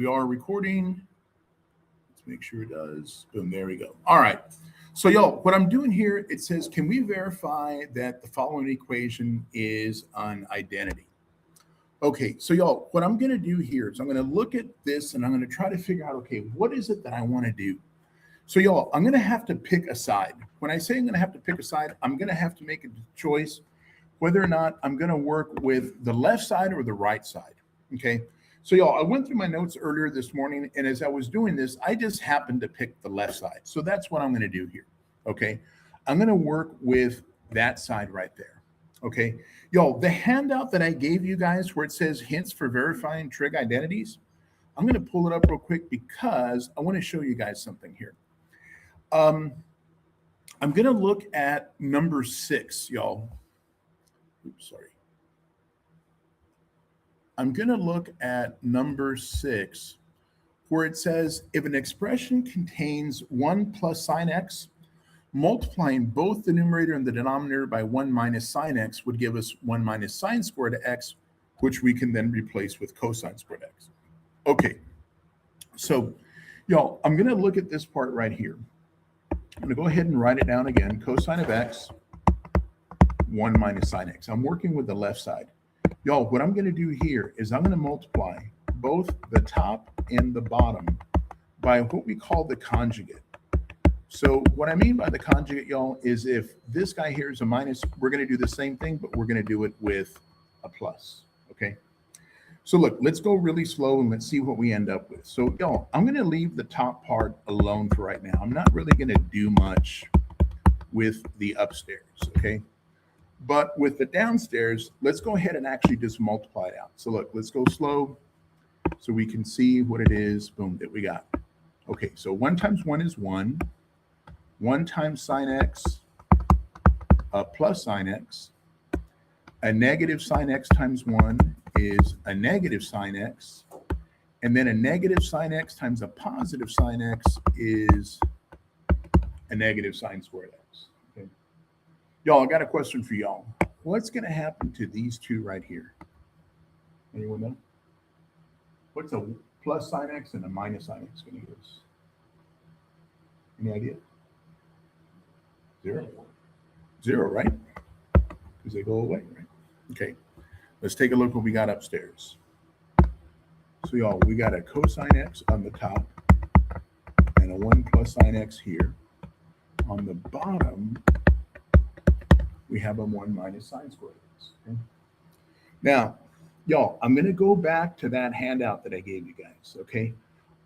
we are recording. Let's make sure it does. Boom, there we go. All right. So y'all, what I'm doing here, it says, can we verify that the following equation is an identity? Okay, so y'all, what I'm going to do here is I'm going to look at this and I'm going to try to figure out, okay, what is it that I want to do? So y'all, I'm going to have to pick a side. When I say I'm going to have to pick a side, I'm going to have to make a choice whether or not I'm going to work with the left side or the right side. Okay. So y'all, I went through my notes earlier this morning, and as I was doing this, I just happened to pick the left side. So that's what I'm going to do here. Okay. I'm going to work with that side right there. Okay. Y'all, the handout that I gave you guys where it says hints for verifying trig identities, I'm going to pull it up real quick because I want to show you guys something here. I'm going to look at number 6, y'all. Oops, sorry. I'm going to look at number 6, where it says if an expression contains 1 plus sine x, multiplying both the numerator and the denominator by 1 minus sine x would give us 1 minus sine squared x, which we can then replace with cosine squared x. Okay, so y'all, I'm going to look at this part right here. I'm going to go ahead and write it down again. Cosine of x, 1 minus sine x. I'm working with the left side. Y'all, what I'm going to do here is I'm going to multiply both the top and the bottom by what we call the conjugate. So what I mean by the conjugate, y'all, is if this guy here is a minus, we're going to do the same thing, but we're going to do it with a plus, okay? So look, let's go really slow and let's see what we end up with. So y'all, I'm going to leave the top part alone for right now. I'm not really going to do much with the upstairs, okay? But with the downstairs, let's go ahead and actually just multiply it out. So look, let's go slow so we can see what it is, boom, that we got. Okay, so 1 times 1 is 1. 1 times sine x plus sine x. A negative sine x times 1 is a negative sine x. And then a negative sine x times a positive sine x is a negative sine squared x. Okay. Y'all, I got a question for y'all. What's going to happen to these two right here? Anyone know? What's a plus sine x and a minus sine x going to give us? Any idea? 0. 0, right? Because they go away, right? Okay. Let's take a look what we got upstairs. So y'all, we got a cosine x on the top and a 1 plus sine x here. On the bottom, we have a 1 minus sine squared x. Okay? Now, y'all, I'm going to go back to that handout that I gave you guys, okay?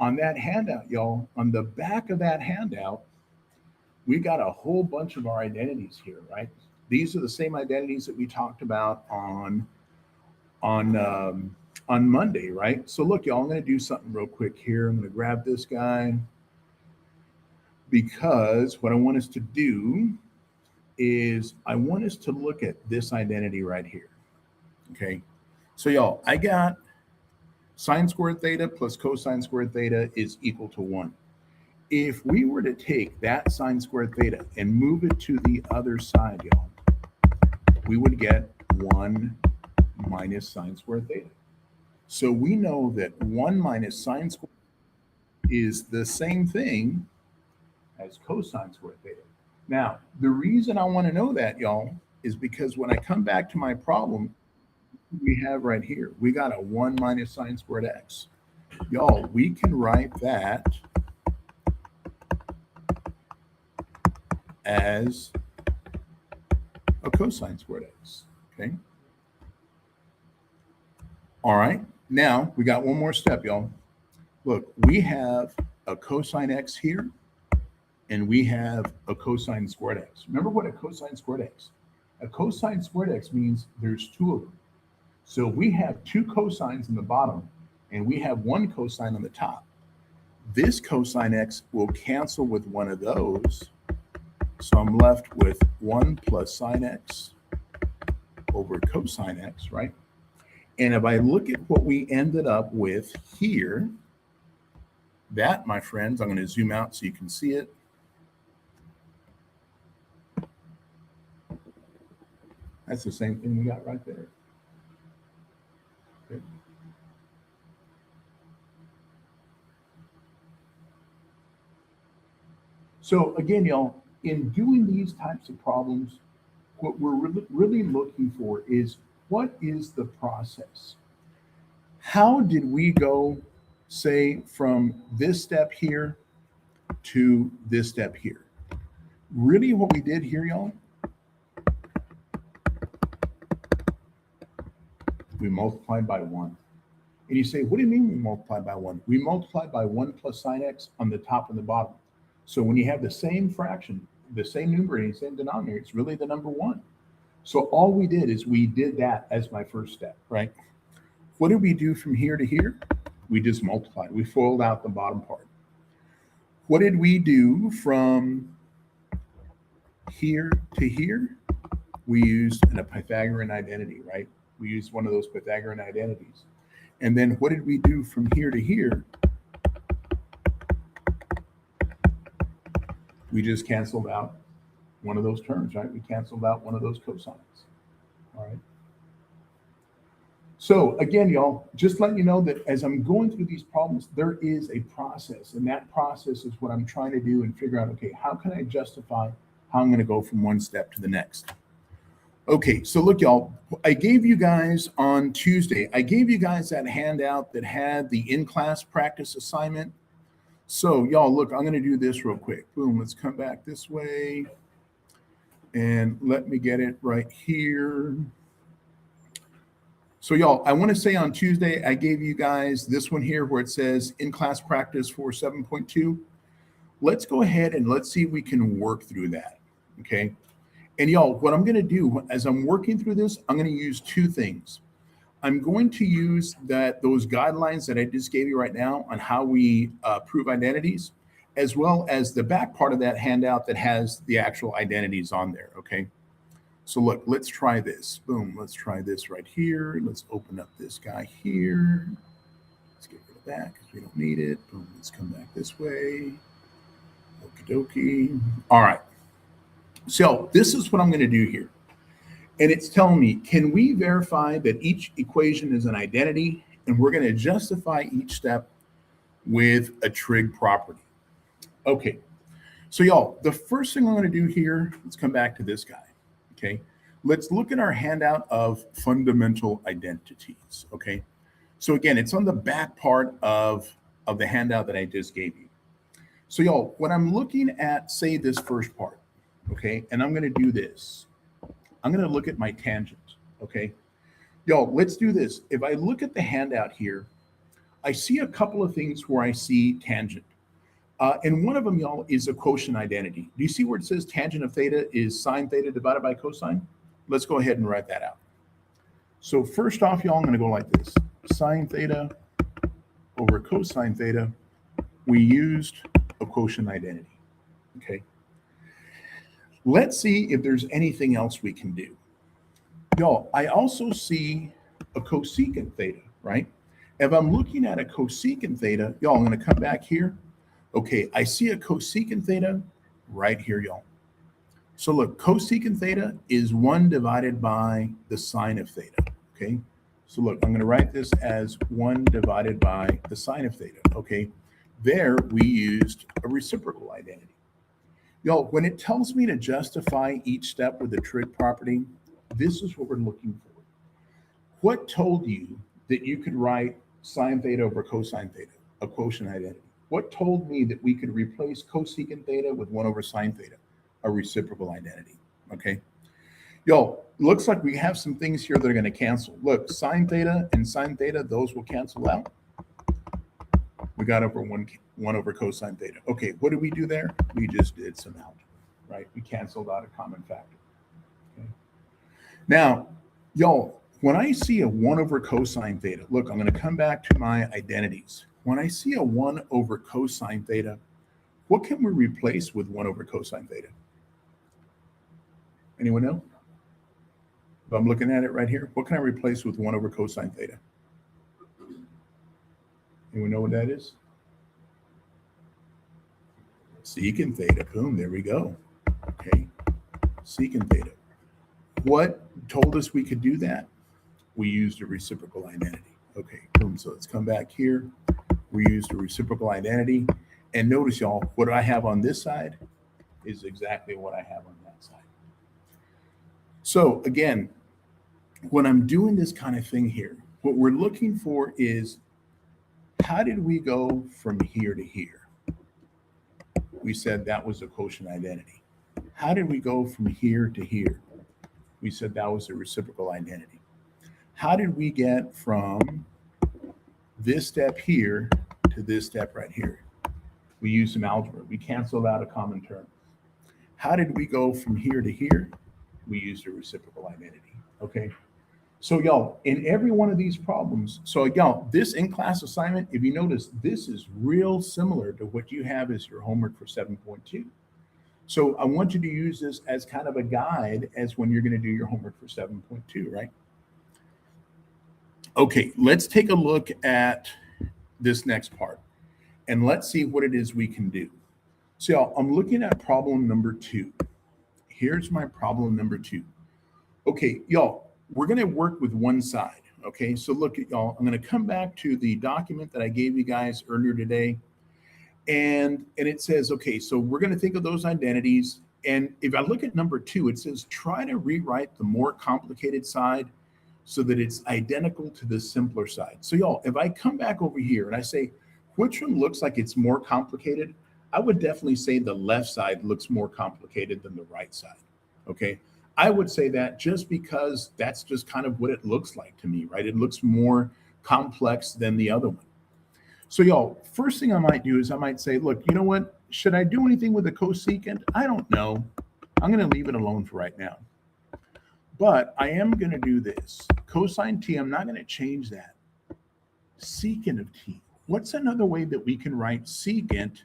On that handout, y'all, on the back of that handout, we got a whole bunch of our identities here, right? These are the same identities that we talked about on Monday, right? So look, y'all, I'm going to do something real quick here. I'm going to grab this guy because what I want us to do is I want us to look at this identity right here. Okay. So y'all, I got sine squared theta plus cosine squared theta is equal to 1. If we were to take that sine squared theta and move it to the other side, y'all, we would get 1 minus sine squared theta. So we know that 1 minus sine squared is the same thing as cosine squared theta. Now, the reason I want to know that, y'all, is because when I come back to my problem, we have right here, we got a 1 minus sine squared x. Y'all, we can write that as a cosine squared x, okay? All right, now we got one more step, y'all. Look, we have a cosine x here, and we have a cosine squared x. Remember what a cosine squared x? A cosine squared x means there's 2 of them. So we have 2 cosines in the bottom, and we have 1 cosine on the top. This cosine x will cancel with one of those. So I'm left with 1 plus sine x over cosine x, right? And if I look at what we ended up with here, that, my friends, I'm going to zoom out so you can see it. That's the same thing we got right there. Okay. So again, y'all, in doing these types of problems, what we're really looking for is what is the process? How did we go, say, from this step here to this step here? Really, what we did here, y'all, we multiplied by 1. And you say, what do you mean we multiplied by 1? We multiplied by 1 plus sine x on the top and the bottom. So when you have the same fraction, the same numerator, the same denominator, it's really the number 1. So all we did is we did that as my first step, right? What did we do from here to here? We just multiplied. We FOILed out the bottom part. What did we do from here to here? We used a Pythagorean identity, right? We used one of those Pythagorean identities. And then what did we do from here to here? We just canceled out one of those terms, right? We canceled out one of those cosines, all right? So again, y'all, just letting you know that as I'm going through these problems, there is a process, and that process is what I'm trying to do and figure out, okay, how can I justify how I'm going to go from one step to the next? Okay, so look, y'all, I gave you guys on Tuesday, I gave you guys that handout that had the in-class practice assignment. So y'all, look, I'm going to do this real quick. Boom, let's come back this way. And let me get it right here. So y'all, I want to say on Tuesday, I gave you guys this one here where it says in-class practice for 7.2. Let's go ahead and let's see if we can work through that, okay? And y'all, what I'm going to do as I'm working through this, I'm going to use two things. I'm going to use those guidelines that I just gave you right now on how we prove identities, as well as the back part of that handout that has the actual identities on there, okay? So look, let's try this. Boom, let's try this right here. Let's open up this guy here. Let's get rid of that because we don't need it. Boom, let's come back this way. Okie dokie. All right. So this is what I'm going to do here. And it's telling me, can we verify that each equation is an identity? And we're going to justify each step with a trig property. Okay. So y'all, the first thing I'm going to do here, let's come back to this guy. Okay. Let's look at our handout of fundamental identities. Okay. So again, it's on the back part of the handout that I just gave you. So y'all, when I'm looking at, say, this first part, okay, and I'm going to do this. I'm going to look at my tangent, okay? Y'all, let's do this. If I look at the handout here, I see a couple of things where I see tangent. And one of them, y'all, is a quotient identity. Do you see where it says tangent of theta is sine theta divided by cosine? Let's go ahead and write that out. So first off, y'all, I'm going to go like this. Sine theta over cosine theta, we used a quotient identity, okay? Let's see if there's anything else we can do. Y'all, I also see a cosecant theta, right? If I'm looking at a cosecant theta, y'all, I'm going to come back here. Okay, I see a cosecant theta right here, y'all. So look, cosecant theta is 1 divided by the sine of theta, okay? So look, I'm going to write this as 1 divided by the sine of theta, okay? There, we used a reciprocal identity. Y'all, when it tells me to justify each step with a trig property, this is what we're looking for. What told you that you could write sine theta over cosine theta, a quotient identity? What told me that we could replace cosecant theta with 1 over sine theta, a reciprocal identity, okay? Y'all, looks like we have some things here that are going to cancel. Look, sine theta and sine theta, those will cancel out. We got over 1 over cosine theta. Okay, what did we do there? We just did some algebra, right? We canceled out a common factor. Okay. Now, y'all, when I see a 1 over cosine theta, look, I'm going to come back to my identities. When I see a 1 over cosine theta, what can we replace with 1 over cosine theta? Anyone know? If I'm looking at it right here, what can I replace with 1 over cosine theta? Anyone know what that is? Secant theta. Boom, there we go. Okay, secant theta. What told us we could do that? We used a reciprocal identity. Okay, boom, so let's come back here. We used a reciprocal identity. And notice, y'all, what do I have on this side? is exactly what I have on that side. So again, when I'm doing this kind of thing here, what we're looking for is how did we go from here to here? We said that was a quotient identity. How did we go from here to here? We said that was a reciprocal identity. How did we get from this step here to this step right here? We used some algebra. We canceled out a common term. How did we go from here to here? We used a reciprocal identity. Okay. So y'all, in every one of these problems, so y'all, this in-class assignment, if you notice, this is real similar to what you have as your homework for 7.2. So I want you to use this as kind of a guide as when you're going to do your homework for 7.2, right? Okay, let's take a look at this next part and let's see what it is we can do. So y'all, I'm looking at problem number 2. Here's my problem number 2. Okay, y'all, we're going to work with one side. Okay, so look at y'all, I'm going to come back to the document that I gave you guys earlier today. And it says, okay, so we're going to think of those identities. And if I look at number 2, it says, try to rewrite the more complicated side so that it's identical to the simpler side. So y'all, if I come back over here and I say, which one looks like it's more complicated? I would definitely say the left side looks more complicated than the right side. Okay. I would say that just because that's just kind of what it looks like to me, right? It looks more complex than the other one. So y'all, first thing I might do is I might say, look, you know what? Should I do anything with the cosecant? I don't know. I'm going to leave it alone for right now. But I am going to do this. Cosine t, I'm not going to change that. Secant of t. What's another way that we can write secant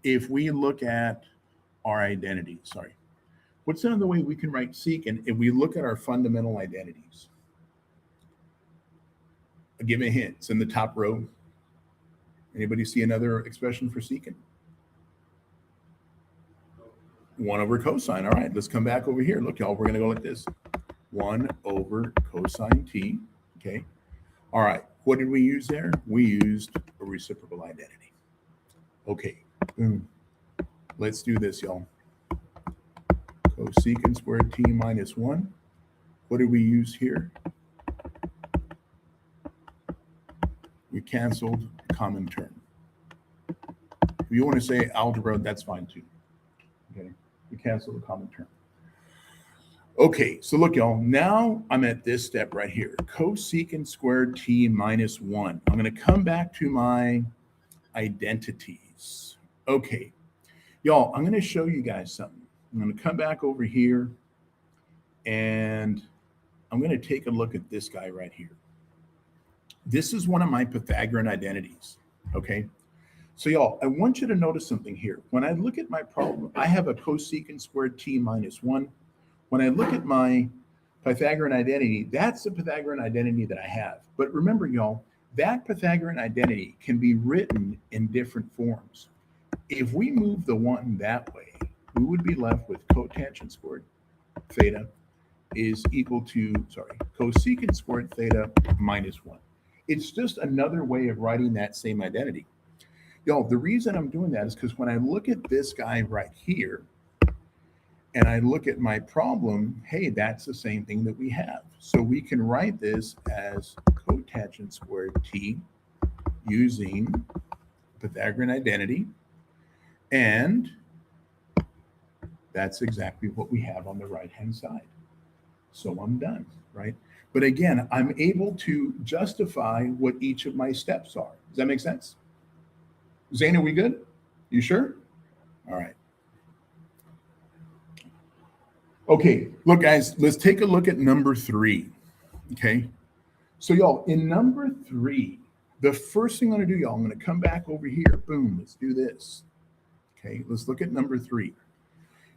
if we look at our identity? Sorry. What's another way we can write secant if we look at our fundamental identities? I'll give you a hint. It's in the top row. Anybody see another expression for secant? 1 over cosine. All right, let's come back over here. Look, y'all, we're going to go like this. 1 over cosine t. Okay. All right. What did we use there? We used a reciprocal identity. Okay. Boom. Let's do this, y'all. Cosecant squared t minus 1. What did we use here? We canceled a common term. If you want to say algebra, that's fine too. Okay, we canceled a common term. Okay, so look, y'all, now I'm at this step right here. Cosecant squared t minus 1. I'm going to come back to my identities. Okay, y'all, I'm going to show you guys something. I'm going to come back over here and I'm going to take a look at this guy right here. This is one of my Pythagorean identities, okay? So y'all, I want you to notice something here. When I look at my problem, I have a cosecant squared t minus 1. When I look at my Pythagorean identity, that's the Pythagorean identity that I have. But remember, y'all, that Pythagorean identity can be written in different forms. If we move the 1 that way, we would be left with cotangent squared theta is equal to, cosecant squared theta minus 1. It's just another way of writing that same identity. Y'all, the reason I'm doing that is because when I look at this guy right here and I look at my problem, hey, that's the same thing that we have. So we can write this as cotangent squared t using Pythagorean identity. And that's exactly what we have on the right-hand side. So I'm done, right? But again, I'm able to justify what each of my steps are. Does that make sense? Zane, are we good? You sure? All right. Okay, look, guys, let's take a look at number 3. Okay. So, y'all, in number 3, the first thing I'm going to do, y'all, I'm going to come back over here. Boom, let's do this. Okay, let's look at number 3.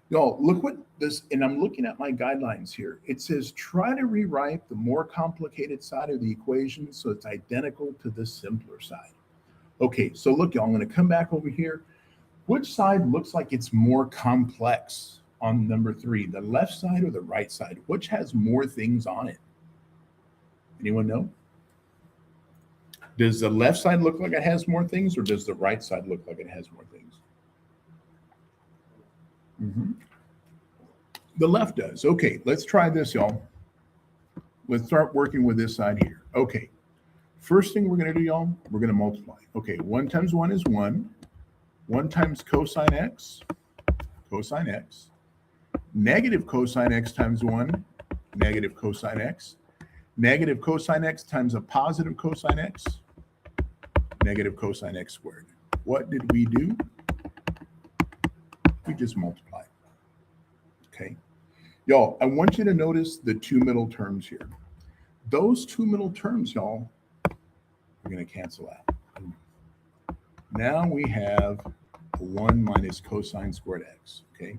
Y'all, look what this, and I'm looking at my guidelines here. It says, try to rewrite the more complicated side of the equation so it's identical to the simpler side. Okay, so look, y'all, I'm going to come back over here. Which side looks like it's more complex on number 3, the left side or the right side? Which has more things on it? Anyone know? Does the left side look like it has more things, or does the right side look like it has more things? Mhm. The left does. Okay, let's try this, y'all. Let's start working with this side here. Okay, first thing we're going to do, y'all, we're going to multiply. Okay, 1 times 1 is 1. 1 times cosine x, negative cosine x times 1, negative cosine x, negative cosine x times a positive cosine x, negative cosine x squared. What did we do? We just multiplied. Okay. Y'all, I want you to notice the two middle terms here. Those two middle terms, y'all, are going to cancel out. Now we have 1 minus cosine squared x. Okay.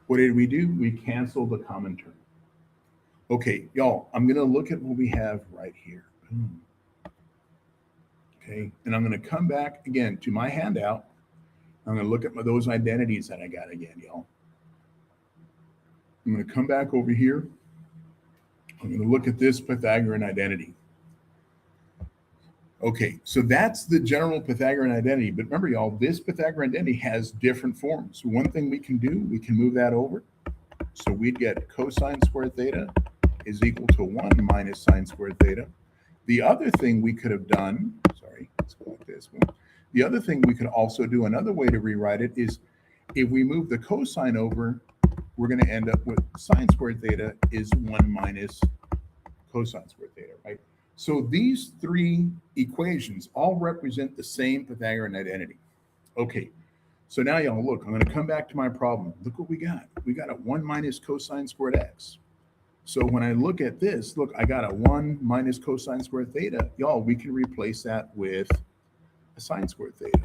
What did we do? We canceled the common term. Okay, y'all, I'm going to look at what we have right here. Okay, and I'm going to come back again to my handout. I'm going to look at those identities that I got again, y'all. I'm going to come back over here. I'm going to look at this Pythagorean identity. Okay, so that's the general Pythagorean identity. But remember, y'all, this Pythagorean identity has different forms. One thing we can do, we can move that over. So we'd get cosine squared theta is equal to 1 minus sine squared theta. The other thing we could have done, sorry, let's go like this one. The other thing we could also do, another way to rewrite it is if we move the cosine over, we're going to end up with sine squared theta is 1 minus cosine squared theta, right? So these three equations all represent the same Pythagorean identity. Okay, so now y'all look, I'm going to come back to my problem. Look what we got. We got a 1 minus cosine squared x. So when I look at this, look, I got a 1 minus cosine squared theta. Y'all, we can replace that with a sine squared theta.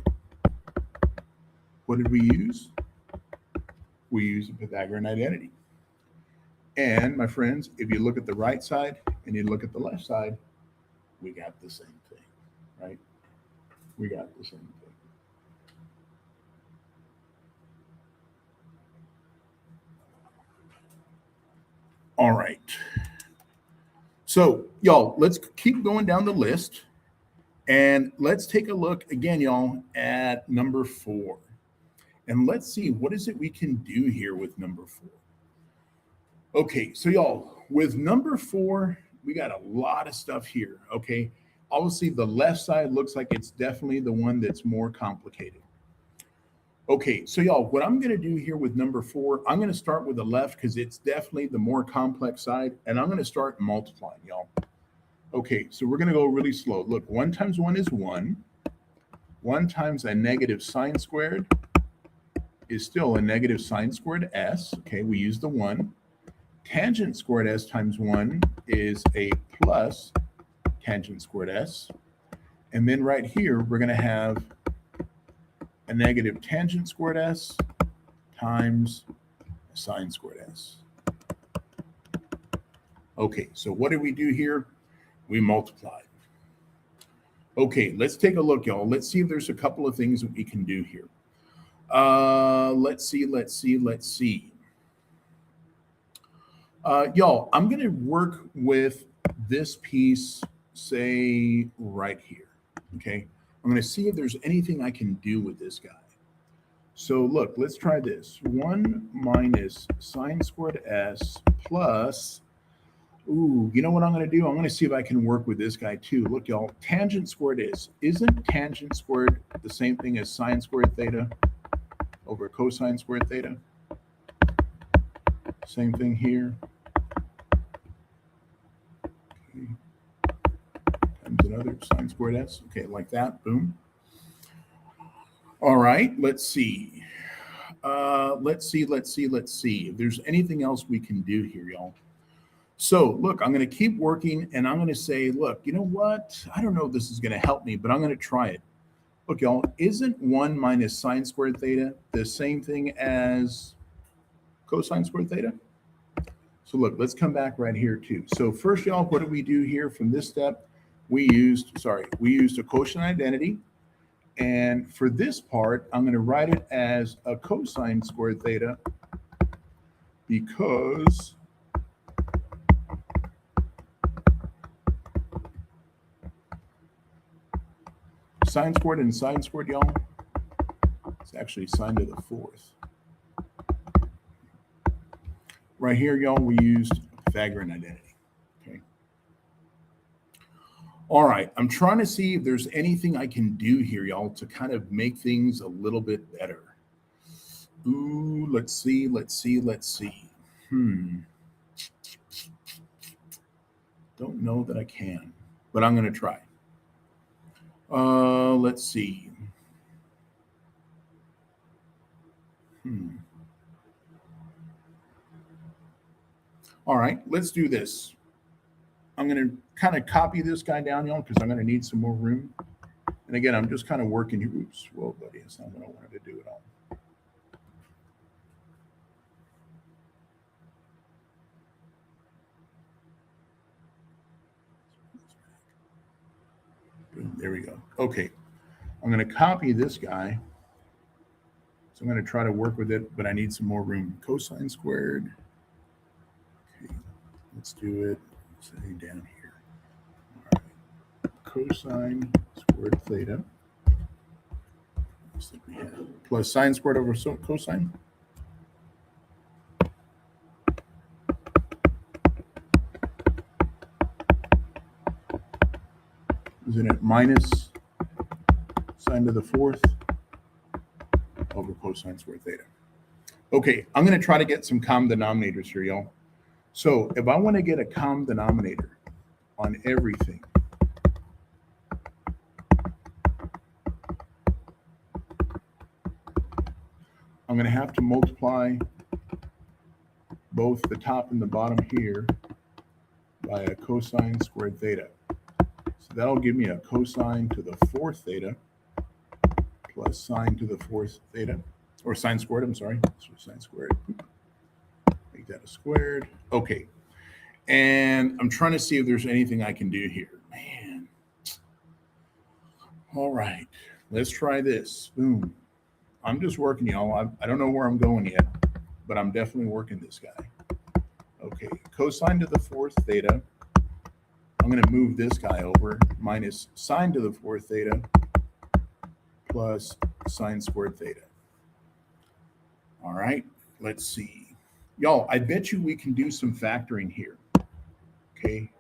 What did we use? We used a Pythagorean identity. And my friends, if you look at the right side and you look at the left side, we got the same thing, right? We got the same thing. All right. So, y'all, let's keep going down the list. And let's take a look again, y'all, at number 4. And let's see, what is it we can do here with number 4? Okay, so y'all, with number 4, we got a lot of stuff here, okay? Obviously, the left side looks like it's definitely the one that's more complicated. Okay, so y'all, what I'm going to do here with number 4, I'm going to start with the left because it's definitely the more complex side, and I'm going to start multiplying, y'all. Okay, so we're going to go really slow. Look, 1 times 1 is 1. 1 times a negative sine squared is still a negative sine squared s. Okay, we use the 1. Tangent squared s times 1 is a plus tangent squared s. And then right here, we're going to have a negative tangent squared s times sine squared s. Okay, so what did we do here? We multiplied. Okay, let's take a look, y'all. Let's see if there's a couple of things that we can do here. Let's see. Y'all, I'm going to work with this piece, say, right here. Okay, I'm going to see if there's anything I can do with this guy. So look, let's try this. 1 minus sine squared s plus, ooh, you know what I'm going to do? I'm going to see if I can work with this guy too. Look, y'all, tangent squared isn't tangent squared the same thing as sine squared theta over cosine squared theta? Same thing here. Okay. Times another sine squared s. Okay, like that. Boom. All right, let's see. Let's see if there's anything else we can do here, y'all. So look, I'm going to keep working and I'm going to say, look, you know what? I don't know if this is going to help me, but I'm going to try it. Look, y'all, isn't 1 minus sine squared theta the same thing as cosine squared theta? So look, let's come back right here too. So first, y'all, what did we do here from this step? We used a quotient identity. And for this part, I'm going to write it as a cosine squared theta because sine squared and sine squared, y'all. It's actually sine to the fourth. Right here, y'all, we used Pythagorean identity. Okay. All right, I'm trying to see if there's anything I can do here, y'all, to kind of make things a little bit better. Ooh, let's see. Don't know that I can, but I'm going to try. Let's see. All right, let's do this. I'm going to kind of copy this guy down, y'all, because I'm going to need some more room. And again, I'm just kind of working here. Oops, whoa, buddy, that's not what I wanted to do at all. There we go. Okay, I'm going to copy this guy. So I'm going to try to work with it, but I need some more room. Cosine squared. Okay, let's do it. Say down here. All right. Cosine squared theta. Looks like we have plus sine squared over cosine. Isn't it minus sine to the fourth over cosine squared theta? Okay, I'm going to try to get some common denominators here, y'all. So if I want to get a common denominator on everything, I'm going to have to multiply both the top and the bottom here by a cosine squared theta. So that'll give me a cosine to the fourth theta plus sine to the fourth theta, or sine squared, I'm sorry. So sine squared. Make that a squared. Okay. And I'm trying to see if there's anything I can do here. Man. All right. Let's try this. Boom. I'm just working, y'all. I don't know where I'm going yet, but I'm definitely working this guy. Okay. Cosine to the fourth theta. I'm going to move this guy over, minus sine to the fourth theta plus sine squared theta. All right, let's see. Y'all, I bet you we can do some factoring here. Okay.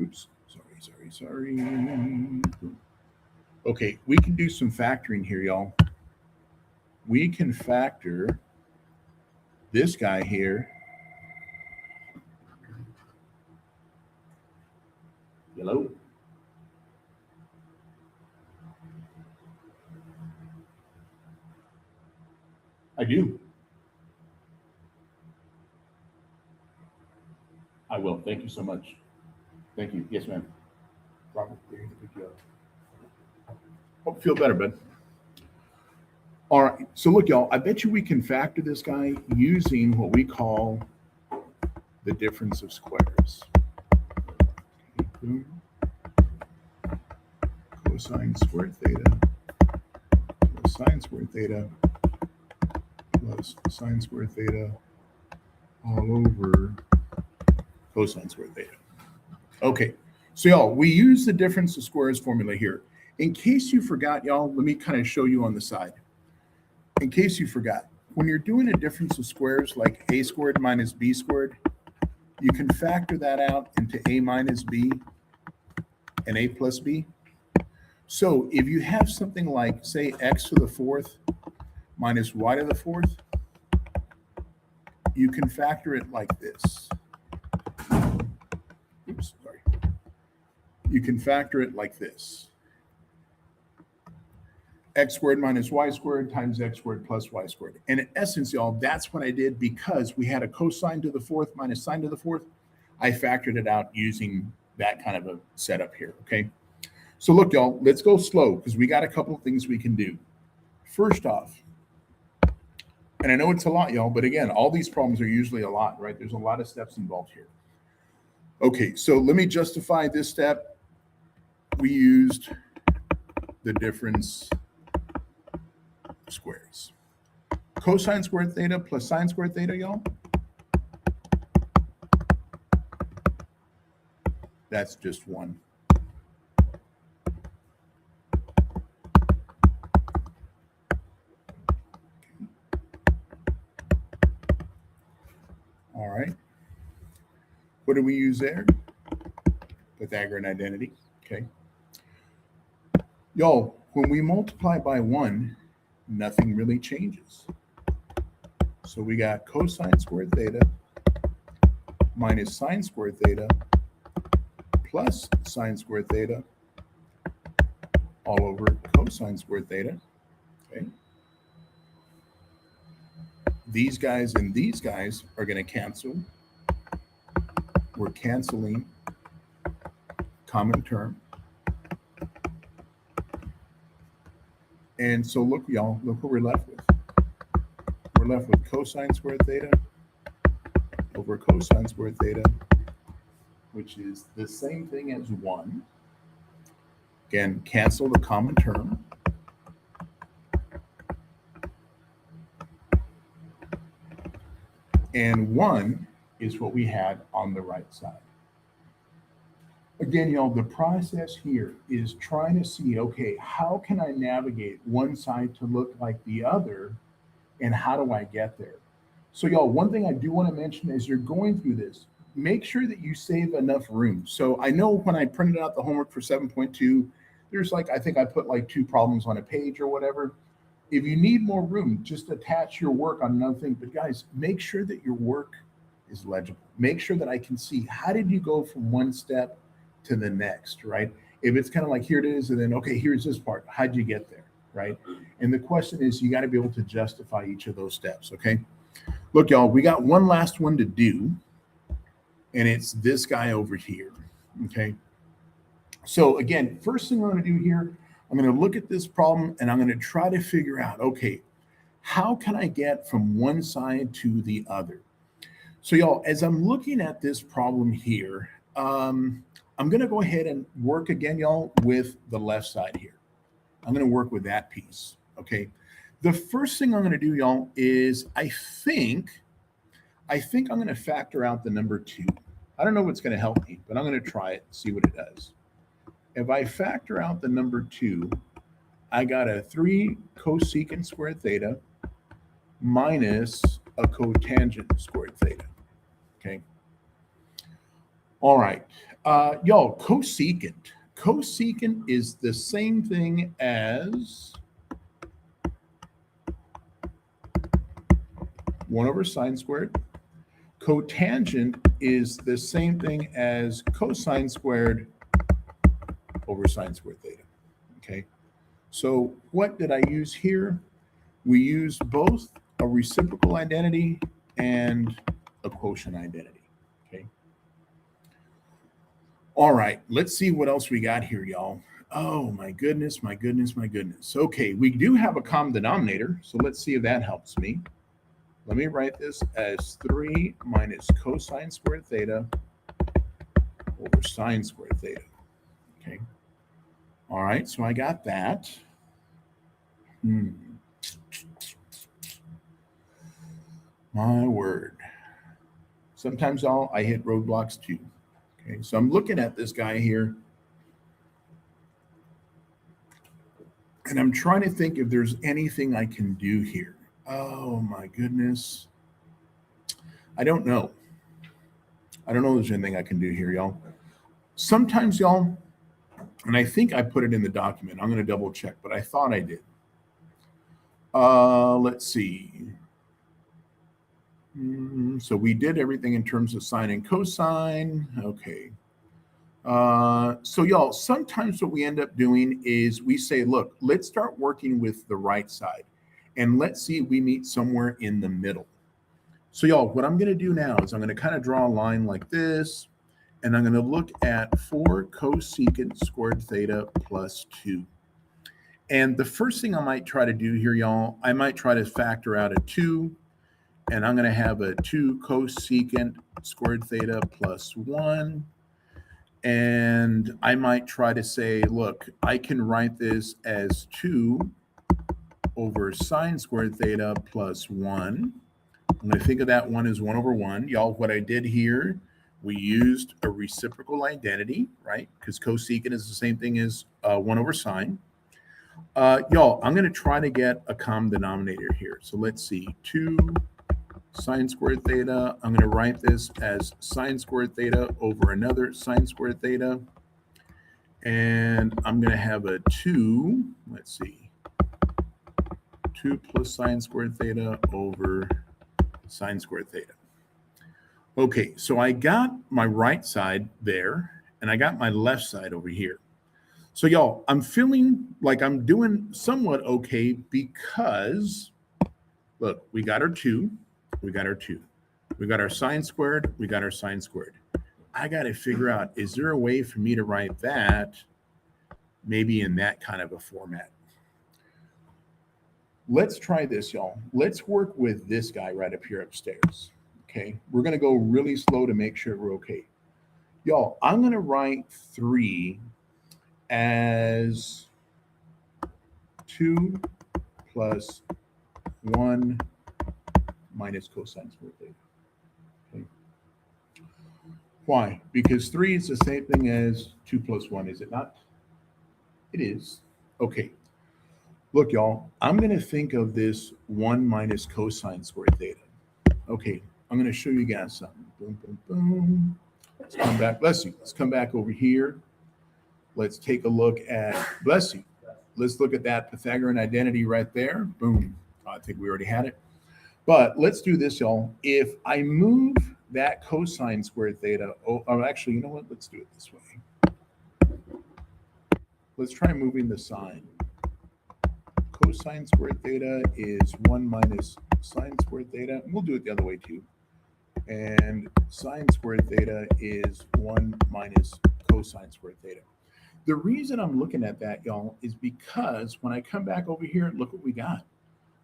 Oops, sorry. Okay, we can do some factoring here, y'all. We can factor this guy here. Hello? I do. I will. Thank you so much. Thank you. Yes, ma'am. Robert, there you go. Hope you feel better, bud. All right. So look, y'all, I bet you we can factor this guy using what we call the difference of squares. Okay, cosine squared theta plus sine squared theta plus sine squared theta all over cosine squared theta. Okay, so y'all, we use the difference of squares formula here. In case you forgot, y'all, let me kind of show you on the side. In case you forgot, when you're doing a difference of squares like a squared minus b squared, you can factor that out into a minus b and a plus b. So if you have something like, say, x to the fourth minus y to the fourth, you can factor it like this. Oops, sorry. You can factor it like this. X squared minus y squared times x squared plus y squared. And in essence, y'all, that's what I did because we had a cosine to the fourth minus sine to the fourth. I factored it out using that kind of a setup here, okay? So look, y'all, let's go slow because we got a couple of things we can do. First off, and I know it's a lot, y'all, but again, all these problems are usually a lot, right? There's a lot of steps involved here. Okay, so let me justify this step. We used the difference squares. Cosine squared theta plus sine squared theta, y'all. That's just one. What do we use there? Pythagorean identity. Okay. Y'all, when we multiply by 1, nothing really changes. So we got cosine squared theta minus sine squared theta plus sine squared theta all over cosine squared theta. Okay. These guys and these guys are going to cancel. We're canceling common term. And so look, y'all, look what we're left with. We're left with cosine squared theta over cosine squared theta, which is the same thing as 1. Again, cancel the common term. And 1 is what we had on the right side. Again, y'all, the process here is trying to see, okay, how can I navigate one side to look like the other, and how do I get there? So, y'all, one thing I do want to mention as you're going through this, make sure that you save enough room. So I know when I printed out the homework for 7.2, there's like, I think I put like 2 problems on a page or whatever. If you need more room, just attach your work on another thing. But guys, make sure that your work is legible. Make sure that I can see, how did you go from one step to the next, right? If it's kind of like, here it is, and then, okay, here's this part. How'd you get there, right? And the question is, you got to be able to justify each of those steps, okay? Look, y'all, we got one last one to do, and it's this guy over here, okay? So again, first thing I'm going to do here, I'm going to look at this problem, and I'm going to try to figure out, okay, how can I get from one side to the other? So y'all, as I'm looking at this problem here, I'm going to go ahead and work again, y'all, with the left side here. I'm going to work with that piece, okay? The first thing I'm going to do, y'all, is I think I'm going to factor out the number 2. I don't know what's going to help me, but I'm going to try it and see what it does. If I factor out the number 2, I got a 3 cosecant squared theta minus a cotangent squared theta, okay? All right. Y'all, cosecant. Cosecant is the same thing as 1 over sine squared. Cotangent is the same thing as cosine squared over sine squared theta. Okay. So what did I use here? We used both a reciprocal identity and a quotient identity. Okay. All right, let's see what else we got here, y'all. Oh my goodness, my goodness, my goodness. Okay, we do have a common denominator, so let's see if that helps me. Let me write this as 3 minus cosine squared theta over sine squared theta. Okay. All right, so I got that. My word. Sometimes I hit roadblocks too. Okay, so I'm looking at this guy here, and I'm trying to think if there's anything I can do here. Oh my goodness. I don't know. I don't know if there's anything I can do here, y'all. Sometimes, y'all, and I think I put it in the document. I'm going to double check, but I thought I did. Let's see. So we did everything in terms of sine and cosine. Okay. So y'all, sometimes what we end up doing is we say, look, let's start working with the right side, and let's see if we meet somewhere in the middle. So y'all, what I'm going to do now is I'm going to kind of draw a line like this, and I'm going to look at 4 cosecant squared theta plus 2. And the first thing I might try to do here, y'all, I might try to factor out a 2, and I'm going to have a 2 cosecant squared theta plus 1. And I might try to say, look, I can write this as 2 over sine squared theta plus 1. I'm going to think of that one as 1 over 1. Y'all, what I did here, we used a reciprocal identity, right? Because cosecant is the same thing as 1 over sine. Y'all, I'm going to try to get a common denominator here. So let's see, 2 sine squared theta. I'm going to write this as sine squared theta over another sine squared theta. And I'm going to have a 2, let's see, 2 plus sine squared theta over sine squared theta. Okay, so I got my right side there, and I got my left side over here. So y'all, I'm feeling like I'm doing somewhat okay because, look, we got our 2, we got our 2. We got our sine squared, we got our sine squared. I got to figure out, is there a way for me to write that maybe in that kind of a format? Let's try this, y'all. Let's work with this guy right up here upstairs. Okay, we're going to go really slow to make sure we're okay. Y'all, I'm going to write 3 as 2 plus 1 minus cosine squared theta. Okay. Why? Because 3 is the same thing as 2 plus 1, is it not? It is. Okay. Look, y'all, I'm going to think of this 1 minus cosine squared theta. Okay, I'm going to show you guys something. Boom, boom, boom. Let's come back. Bless you. Let's come back over here. Let's take a look at, bless you. Let's look at that Pythagorean identity right there. Boom. I think we already had it. But let's do this, y'all. If I move that cosine squared theta, actually, you know what? Let's do it this way. Let's try moving the sine. Cosine squared theta is 1 minus sine squared theta. We'll do it the other way too. And sine squared theta is 1 minus cosine squared theta. The reason I'm looking at that, y'all, is because when I come back over here, look what we got.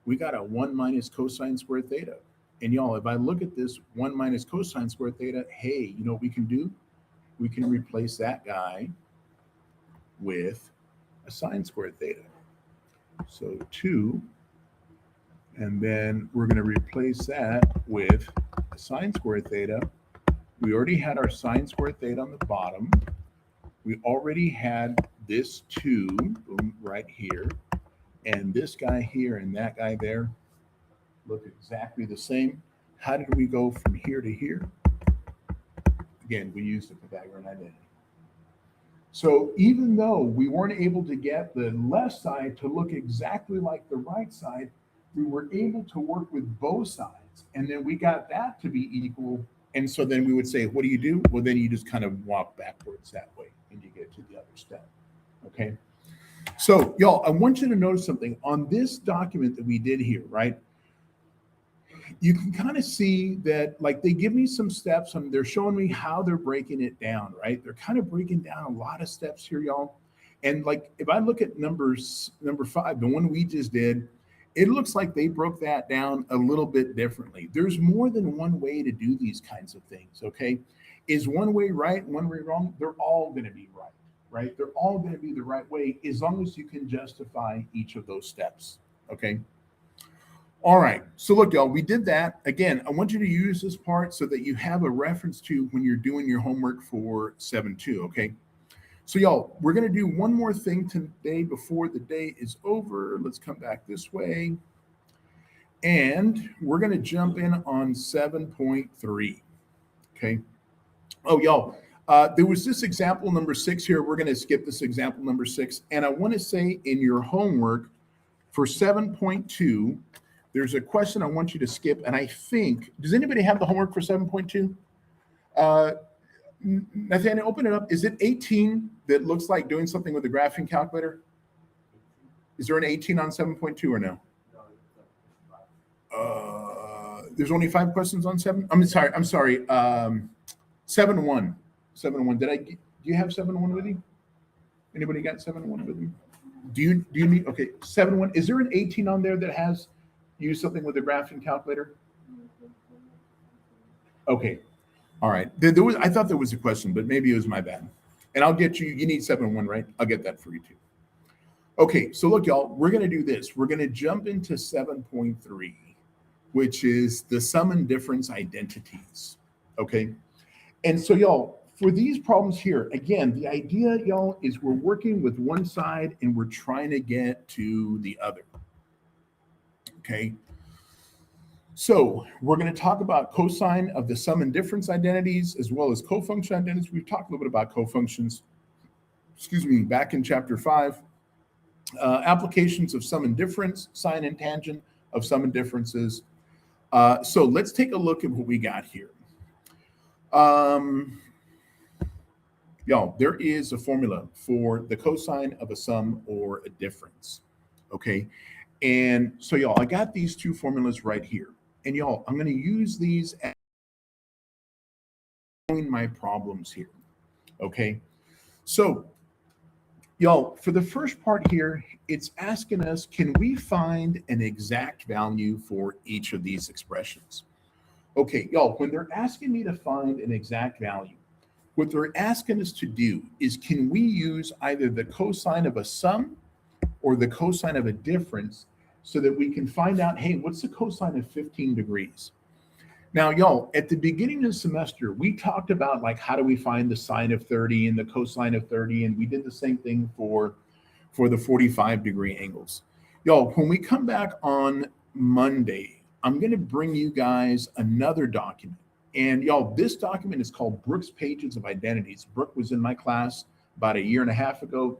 We got a 1 minus cosine squared theta. And y'all, if I look at this 1 minus cosine squared theta, hey, you know what we can do? We can replace that guy with a sine squared theta. So 2, and then we're going to replace that with a sine squared theta. We already had our sine squared theta on the bottom. We already had this 2 boom, right here, and this guy here and that guy there look exactly the same. How did we go from here to here? Again, we used the Pythagorean identity. So even though we weren't able to get the left side to look exactly like the right side, we were able to work with both sides. And then we got that to be equal. And so then we would say, what do you do? Well, then you just kind of walk backwards that way and you get to the other step. Okay. So y'all, I want you to notice something on this document that we did here, right? You can kind of see that, like, they give me some steps and they're showing me how they're breaking it down, right? They're kind of breaking down a lot of steps here, y'all. And like, if I look at number 5, the one we just did, it looks like they broke that down a little bit differently. There's more than one way to do these kinds of things, okay? Is one way right, one way wrong? They're all going to be right, right? They're all going to be the right way as long as you can justify each of those steps, okay? All right, so look, y'all, we did that. Again, I want you to use this part so that you have a reference to when you're doing your homework for 7-2, okay? So y'all, we're gonna do one more thing today before the day is over. Let's come back this way. And we're gonna jump in on 7.3, okay? Oh, y'all, there was this example number 6 here. We're gonna skip this example number 6. And I wanna say in your homework for 7.2, there's a question I want you to skip, and I think, does anybody have the homework for 7.2? Nathaniel, open it up. Is it 18 that looks like doing something with the graphing calculator? Is there an 18 on 7.2 or no? There's only 5 questions on 7? I'm sorry. 7.1. 7.1. Do you have 7.1 with you? Anybody got 7.1 with you? Do you need, okay, 7.1. Is there an 18 on there that has use something with the graphing calculator? Okay. All right. There was, I thought there was a question, but maybe it was my bad. And I'll get you, you need 7.1, right? I'll get that for you too. Okay. So look, y'all, we're going to do this. We're going to jump into 7.3, which is the sum and difference identities. Okay. And so y'all, for these problems here, again, the idea, y'all, is we're working with one side and we're trying to get to the other. Okay. So we're going to talk about cosine of the sum and difference identities as well as cofunction identities. We've talked a little bit about cofunctions, back in chapter 5. Applications of sum and difference, sine and tangent of sum and differences. So let's take a look at what we got here. Y'all, there is a formula for the cosine of a sum or a difference. Okay. And so, y'all, I got these two formulas right here. And y'all, I'm going to use these as my problems here. Okay. So, y'all, for the first part here, it's asking us, can we find an exact value for each of these expressions? Okay, y'all, when they're asking me to find an exact value, what they're asking us to do is, can we use either the cosine of a sum or the cosine of a difference so that we can find out, hey, what's the cosine of 15 degrees? Now, y'all, at the beginning of the semester, we talked about like how do we find the sine of 30 and the cosine of 30, and we did the same thing for the 45-degree angles. Y'all, when we come back on Monday, I'm going to bring you guys another document. And y'all, this document is called Brooks Pages of Identities. Brooke was in my class about a year and a half ago,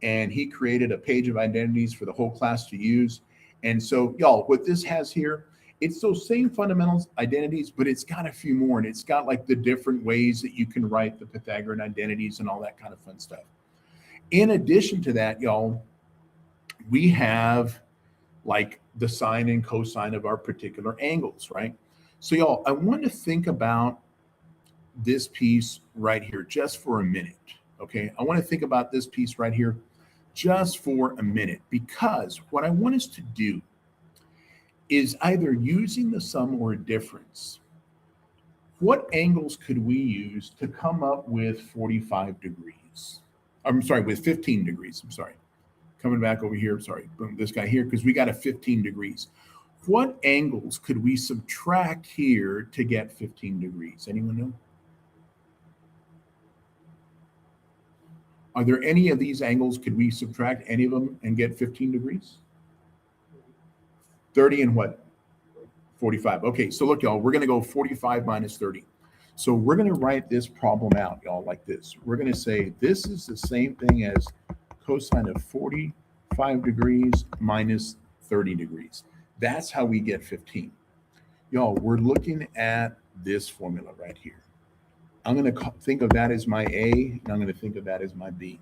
and he created a page of identities for the whole class to use. And so, y'all, what this has here, it's those same fundamentals identities, but it's got a few more, and it's got like the different ways that you can write the Pythagorean identities and all that kind of fun stuff. In addition to that, y'all, we have like the sine and cosine of our particular angles, right? So, y'all, I want to think about this piece right here just for a minute, okay? I want to think about this piece right here just for a minute, because what I want us to do is either using the sum or a difference. What angles could we use to come up with 45 degrees? I'm sorry, with 15 degrees. I'm sorry. Coming back over here. Sorry. Boom, this guy here, because we got a 15 degrees. What angles could we subtract here to get 15 degrees? Anyone know? Are there any of these angles, could we subtract any of them and get 15 degrees? 30 and what? 45. Okay, so look, y'all, we're going to go 45 minus 30. So we're going to write this problem out, y'all, like this. We're going to say this is the same thing as cosine of 45 degrees minus 30 degrees. That's how we get 15. Y'all, we're looking at this formula right here. I'm going to think of that as my A, and I'm going to think of that as my B.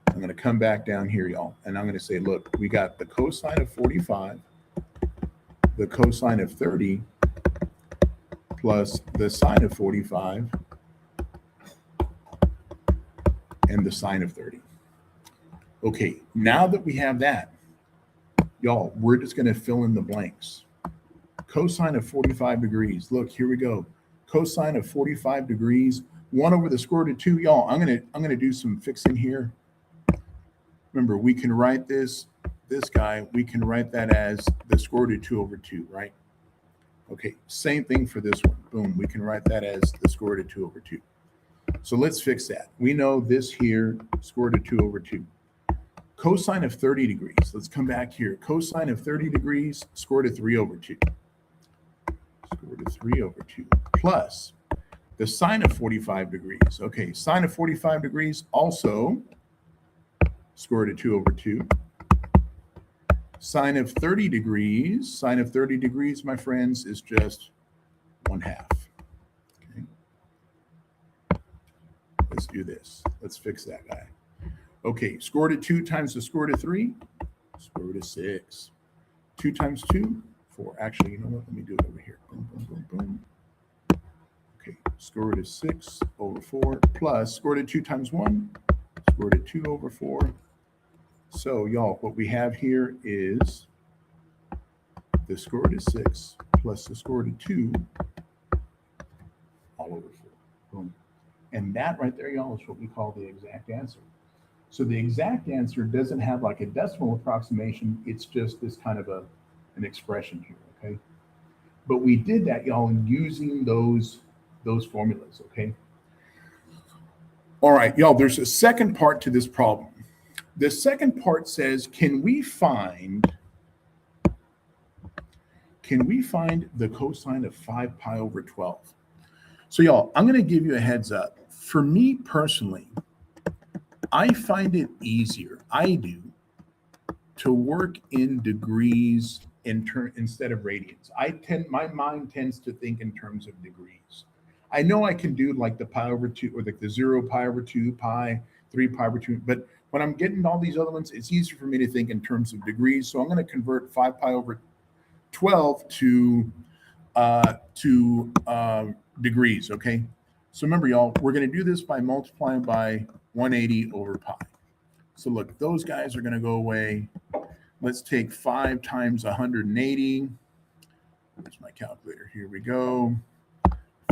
I'm going to come back down here, y'all, and I'm going to say, look, we got the cosine of 45, the cosine of 30, plus the sine of 45, and the sine of 30. Okay, now that we have that, y'all, we're just going to fill in the blanks. Cosine of 45 degrees. Look, here we go. Cosine of 45 degrees, 1 over the square root of 2. Y'all, I'm gonna do some fixing here. Remember, we can write this guy, we can write that as the square root of 2 over 2, right? Okay, same thing for this one. Boom, we can write that as the square root of 2 over 2. So let's fix that. We know this here, square root of 2 over 2. Cosine of 30 degrees. Let's come back here. Cosine of 30 degrees, square root of 3 over 2. Square root of 3 over 2 plus the sine of 45 degrees. Okay, sine of 45 degrees also square root of 2 over 2. Sine of 30 degrees, my friends, is just 1/2. Okay. Let's do this. Let's fix that guy. Okay, square root of 2 times the square root of 3, square root of 6. 2 times 2, 4. Actually, you know what? Let me do it over here. Boom, boom, boom, boom. Okay, square root of 6 over 4 plus square root of 2 times 1, square root of 2 over 4. So, y'all, what we have here is the square root of 6 plus the square root of 2 all over 4. Boom. And that right there, y'all, is what we call the exact answer. So the exact answer doesn't have like a decimal approximation. It's just this kind of an expression here, okay? But we did that, y'all, using those formulas, okay? All right, y'all, there's a second part to this problem. The second part says, can we find can we find the cosine of 5 pi over 12? So y'all, I'm going to give you a heads up. For me personally, I find it easier, I do, to work in degrees instead of radians. My mind tends to think in terms of degrees. I know I can do like the pi over 2 or like the 0 pi over 2 pi, 3 pi over 2, but when I'm getting all these other ones, it's easier for me to think in terms of degrees. So I'm going to convert 5 pi over 12 to degrees, okay? So remember, y'all, we're going to do this by multiplying by 180 over pi. So look, those guys are going to go away. Let's take 5 times 180. Where's my calculator? Here we go.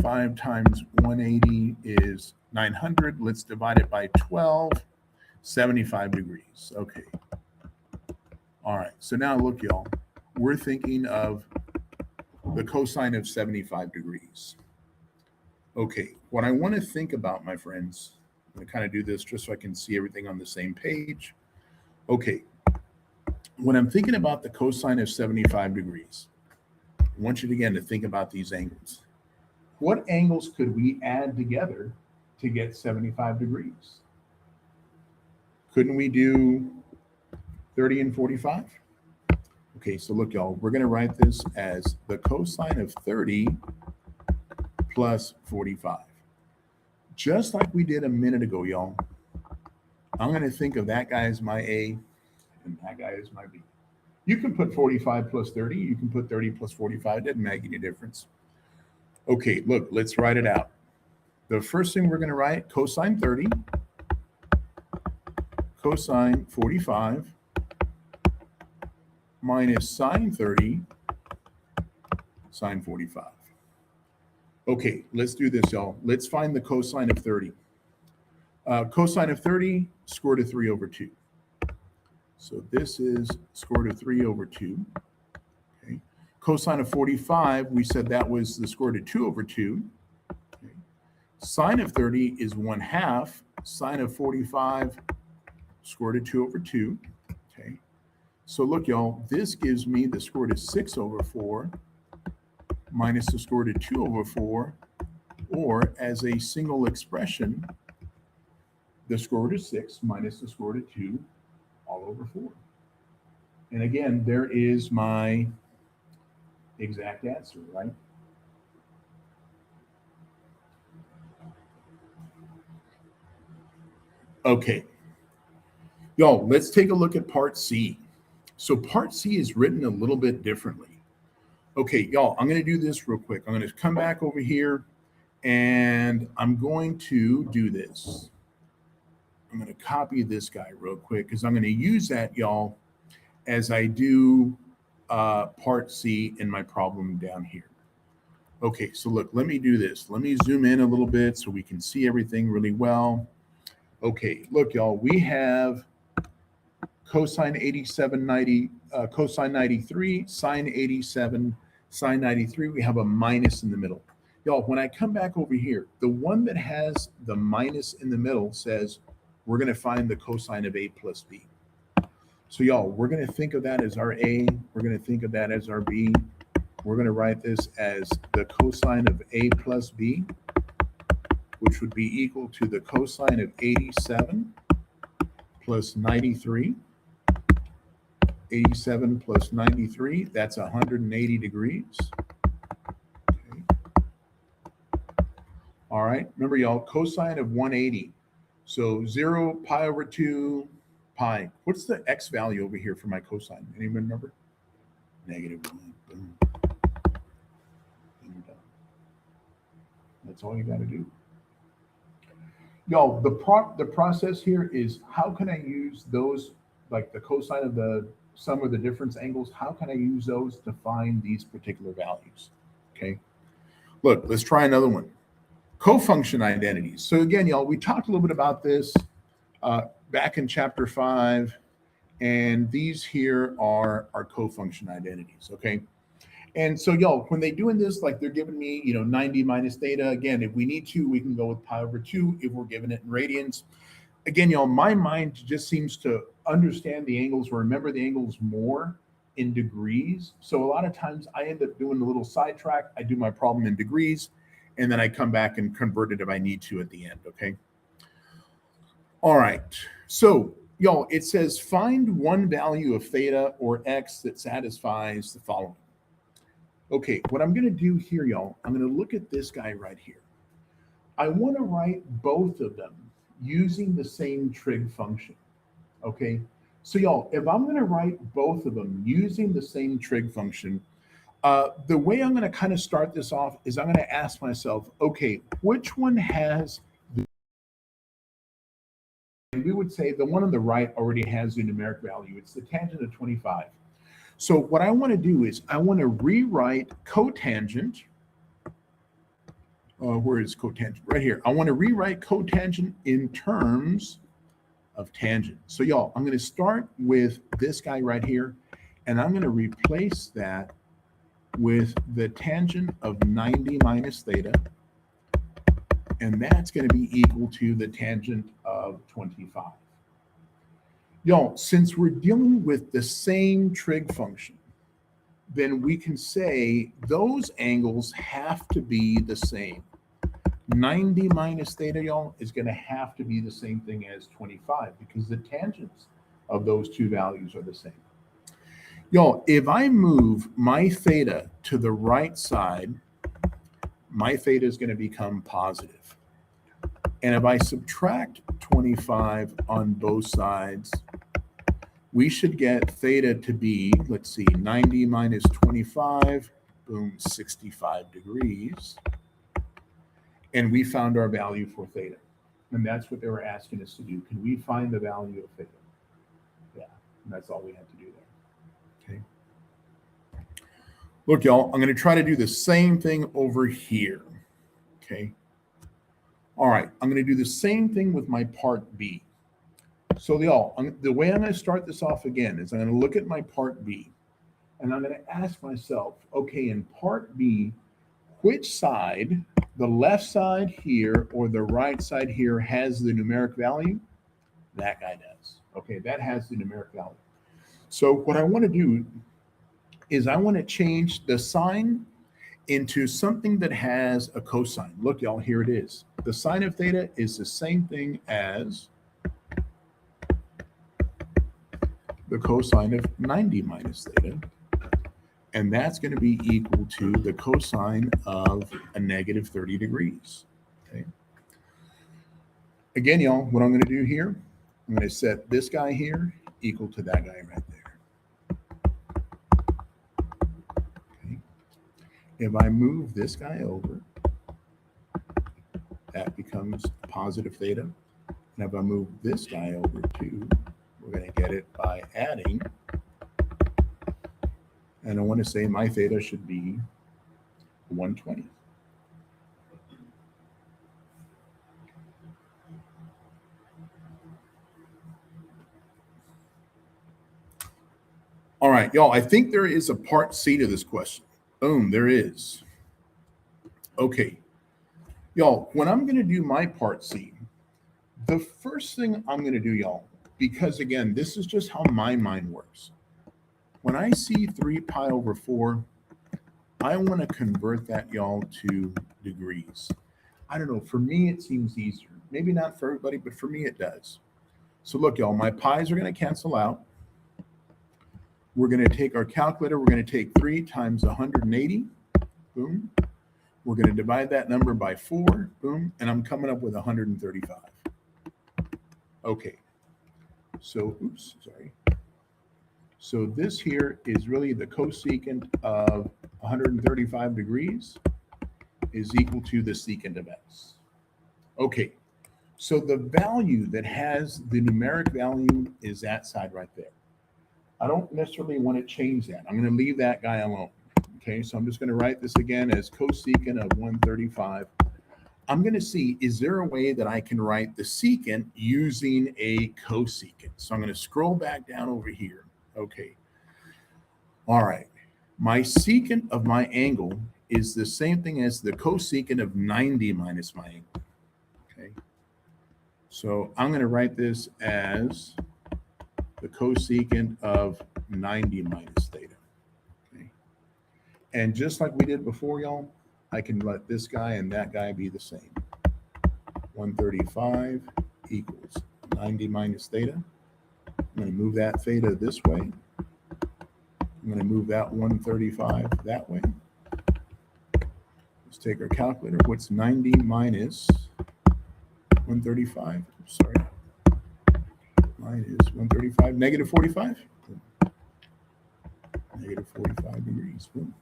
5 times 180 is 900. Let's divide it by 12. 75 degrees. Okay. All right. So now look, y'all. We're thinking of the cosine of 75 degrees. Okay. What I want to think about, my friends, I'm going to kind of do this just so I can see everything on the same page. Okay. When I'm thinking about the cosine of 75 degrees, I want you again to think about these angles. What angles could we add together to get 75 degrees? Couldn't we do 30 and 45? Okay, so look, y'all, we're going to write this as the cosine of 30 plus 45. Just like we did a minute ago, y'all, I'm going to think of that guy as my A and that guy as my B. You can put 45 plus 30. You can put 30 plus 45. It doesn't make any difference. Okay, look, let's write it out. The first thing we're going to write, cosine 30, cosine 45, minus sine 30, sine 45. Okay, let's do this, y'all. Let's find the cosine of 30. Cosine of 30, square root of 3 over 2. So this is square root of 3 over 2. Okay. Cosine of 45, we said that was the square root of 2 over 2. Okay. Sine of 30 is 1/2. Sine of 45, square root of 2 over 2. Okay. So look, y'all, this gives me the square root of 6 over 4 minus the square root of 2 over 4, or as a single expression, the square root of 6 minus the square root of 2 all over 4. And again, there is my exact answer, right? Okay. Y'all, let's take a look at part C. So part C is written a little bit differently. Okay, y'all, I'm going to do this real quick. I'm going to come back over here and I'm going to do this. I'm going to copy this guy real quick because I'm going to use that, y'all, as I do part C in my problem down here. Okay, so look, let me do this. Let me zoom in a little bit so we can see everything really well. Okay, look, y'all, we have cosine 8790, cosine 93, sine 87, sine 93. We have a minus in the middle. Y'all, when I come back over here, the one that has the minus in the middle says we're going to find the cosine of A plus B. So y'all, we're going to think of that as our A. We're going to think of that as our B. We're going to write this as the cosine of A plus B, which would be equal to the cosine of 87 plus 93. 87 plus 93, that's 180 degrees. Okay. All right, remember y'all, cosine of 180. So 0 pi over 2 pi. What's the x value over here for my cosine? Anyone remember? -1. Boom. That's all you got to do. Y'all, the process here is how can I use those, like the cosine of the sum of the difference angles, how can I use those to find these particular values? Okay. Look, let's try another one. Cofunction identities. So again, y'all, we talked a little bit about this back in chapter 5, and these here are our cofunction identities, okay? And so y'all, when they're doing this, like they're giving me, 90 minus theta. Again, if we need to, we can go with pi over 2 if we're given it in radians. Again, y'all, my mind just seems to understand the angles or remember the angles more in degrees. So a lot of times I end up doing a little sidetrack. I do my problem in degrees, and then I come back and convert it if I need to at the end, okay? All right, so y'all, it says find one value of theta or x that satisfies the following. Okay, what I'm gonna do here, y'all, I'm gonna look at this guy right here. I wanna write both of them using the same trig function, okay? So y'all, if I'm gonna write both of them using the same trig function, the way I'm going to kind of start this off is I'm going to ask myself, okay, which one has, and we would say the one on the right already has the numeric value. It's the tangent of 25. So what I want to do is I want to rewrite cotangent. Where is cotangent? Right here. I want to rewrite cotangent in terms of tangent. So y'all, I'm going to start with this guy right here, and I'm going to replace that with the tangent of 90 minus theta, and that's going to be equal to the tangent of 25. Y'all, since we're dealing with the same trig function, then we can say those angles have to be the same. 90 minus theta, y'all, is going to have to be the same thing as 25 because the tangents of those two values are the same. Y'all, if I move my theta to the right side, my theta is going to become positive. And if I subtract 25 on both sides, we should get theta to be, let's see, 90 minus 25, boom, 65 degrees. And we found our value for theta. And that's what they were asking us to do. Can we find the value of theta? Yeah, and that's all we had to do there. Okay. Look, y'all, I'm going to try to do the same thing over here. Okay. All right. I'm going to do the same thing with my part B. So y'all, the way I'm going to start this off again is I'm going to look at my part B and I'm going to ask myself, okay, in part B, which side, the left side here or the right side here has the numeric value? That guy does. Okay, that has the numeric value. So what I want to do is I want to change the sign into something that has a cosine. Look, y'all, here it is. The sine of theta is the same thing as the cosine of 90 minus theta. And that's going to be equal to the cosine of a negative 30 degrees. Okay. Again, y'all, what I'm going to do here, I'm going to set this guy here equal to that guy right there. Okay. If I move this guy over, that becomes positive theta. And if I move this guy over too, we're going to get it by adding. And I want to say my theta should be 120. All right, y'all, I think there is a part C to this question. Boom, there is. Okay, y'all, when I'm going to do my part C, the first thing I'm going to do, y'all, because again, this is just how my mind works. When I see 3 pi over 4, I want to convert that, y'all, to degrees. I don't know, for me, it seems easier. Maybe not for everybody, but for me, it does. So look, y'all, my pi's are going to cancel out. We're going to take our calculator. We're going to take 3 times 180. Boom. We're going to divide that number by 4. Boom. And I'm coming up with 135. Okay. So, oops, sorry. So this here is really the cosecant of 135 degrees is equal to the secant of x. Okay. So the value that has the numeric value is that side right there. I don't necessarily want to change that. I'm going to leave that guy alone. Okay, so I'm just going to write this again as cosecant of 135. I'm going to see, is there a way that I can write the secant using a cosecant? So I'm going to scroll back down over here. Okay. All right. My secant of my angle is the same thing as the cosecant of 90 minus my angle. Okay. So I'm going to write this as the cosecant of 90 minus theta. And just like we did before, y'all, I can let this guy and that guy be the same. 135 equals 90 minus theta. I'm going to move that theta this way. I'm going to move that 135 that way. Let's take our calculator. What's 90 minus 135? Sorry. Minus 135, negative 45. Negative 45 degrees. Boom.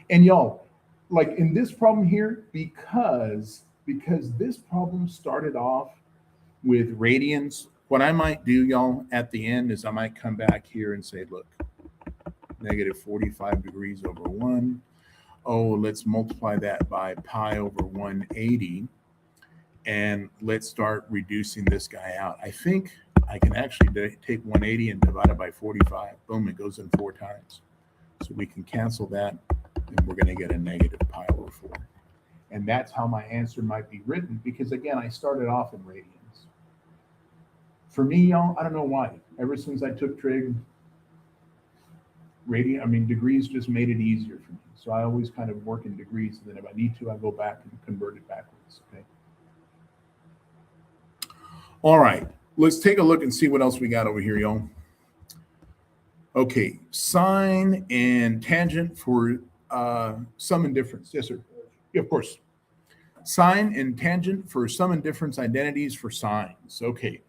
And y'all, like in this problem here, because this problem started off with radians, what I might do, y'all, at the end is I might come back here and say, look, negative 45 degrees over 1. Oh, let's multiply that by pi over 180. And let's start reducing this guy out. I think I can actually take 180 and divide it by 45. Boom, it goes in 4 times. So we can cancel that, and we're going to get a negative pi over 4. And that's how my answer might be written, because again, I started off in radians. For me, y'all, I don't know why. Ever since I took trig, degrees just made it easier for me. So I always kind of work in degrees, and then if I need to, I go back and convert it backwards, okay? All right, let's take a look and see what else we got over here, y'all. Okay, sine and tangent for sum and difference. Yes, sir. Yeah, of course. Sine and tangent for sum and difference identities for sines. Okay,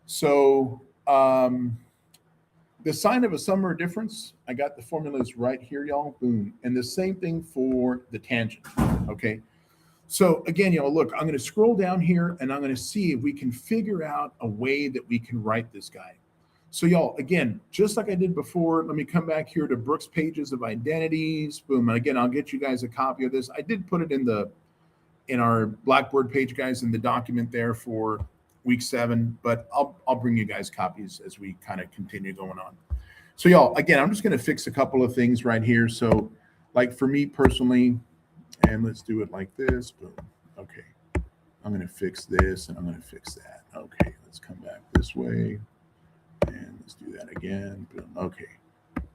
so the sine of a sum or difference, I got the formulas right here, y'all. Boom. And the same thing for the tangent. Okay. So again, y'all, look, I'm going to scroll down here and I'm going to see if we can figure out a way that we can write this guy. So y'all, again, just like I did before, let me come back here to Brooks' pages of identities. Boom. And again, I'll get you guys a copy of this. I did put it in our Blackboard page, guys, in the document there for week 7, but I'll bring you guys copies as we kind of continue going on. So y'all, again, I'm just going to fix a couple of things right here. So like for me personally, and let's do it like this. Boom. Okay. I'm going to fix this and I'm going to fix that. Okay. Let's come back this way. And let's do that again. Boom. Okay.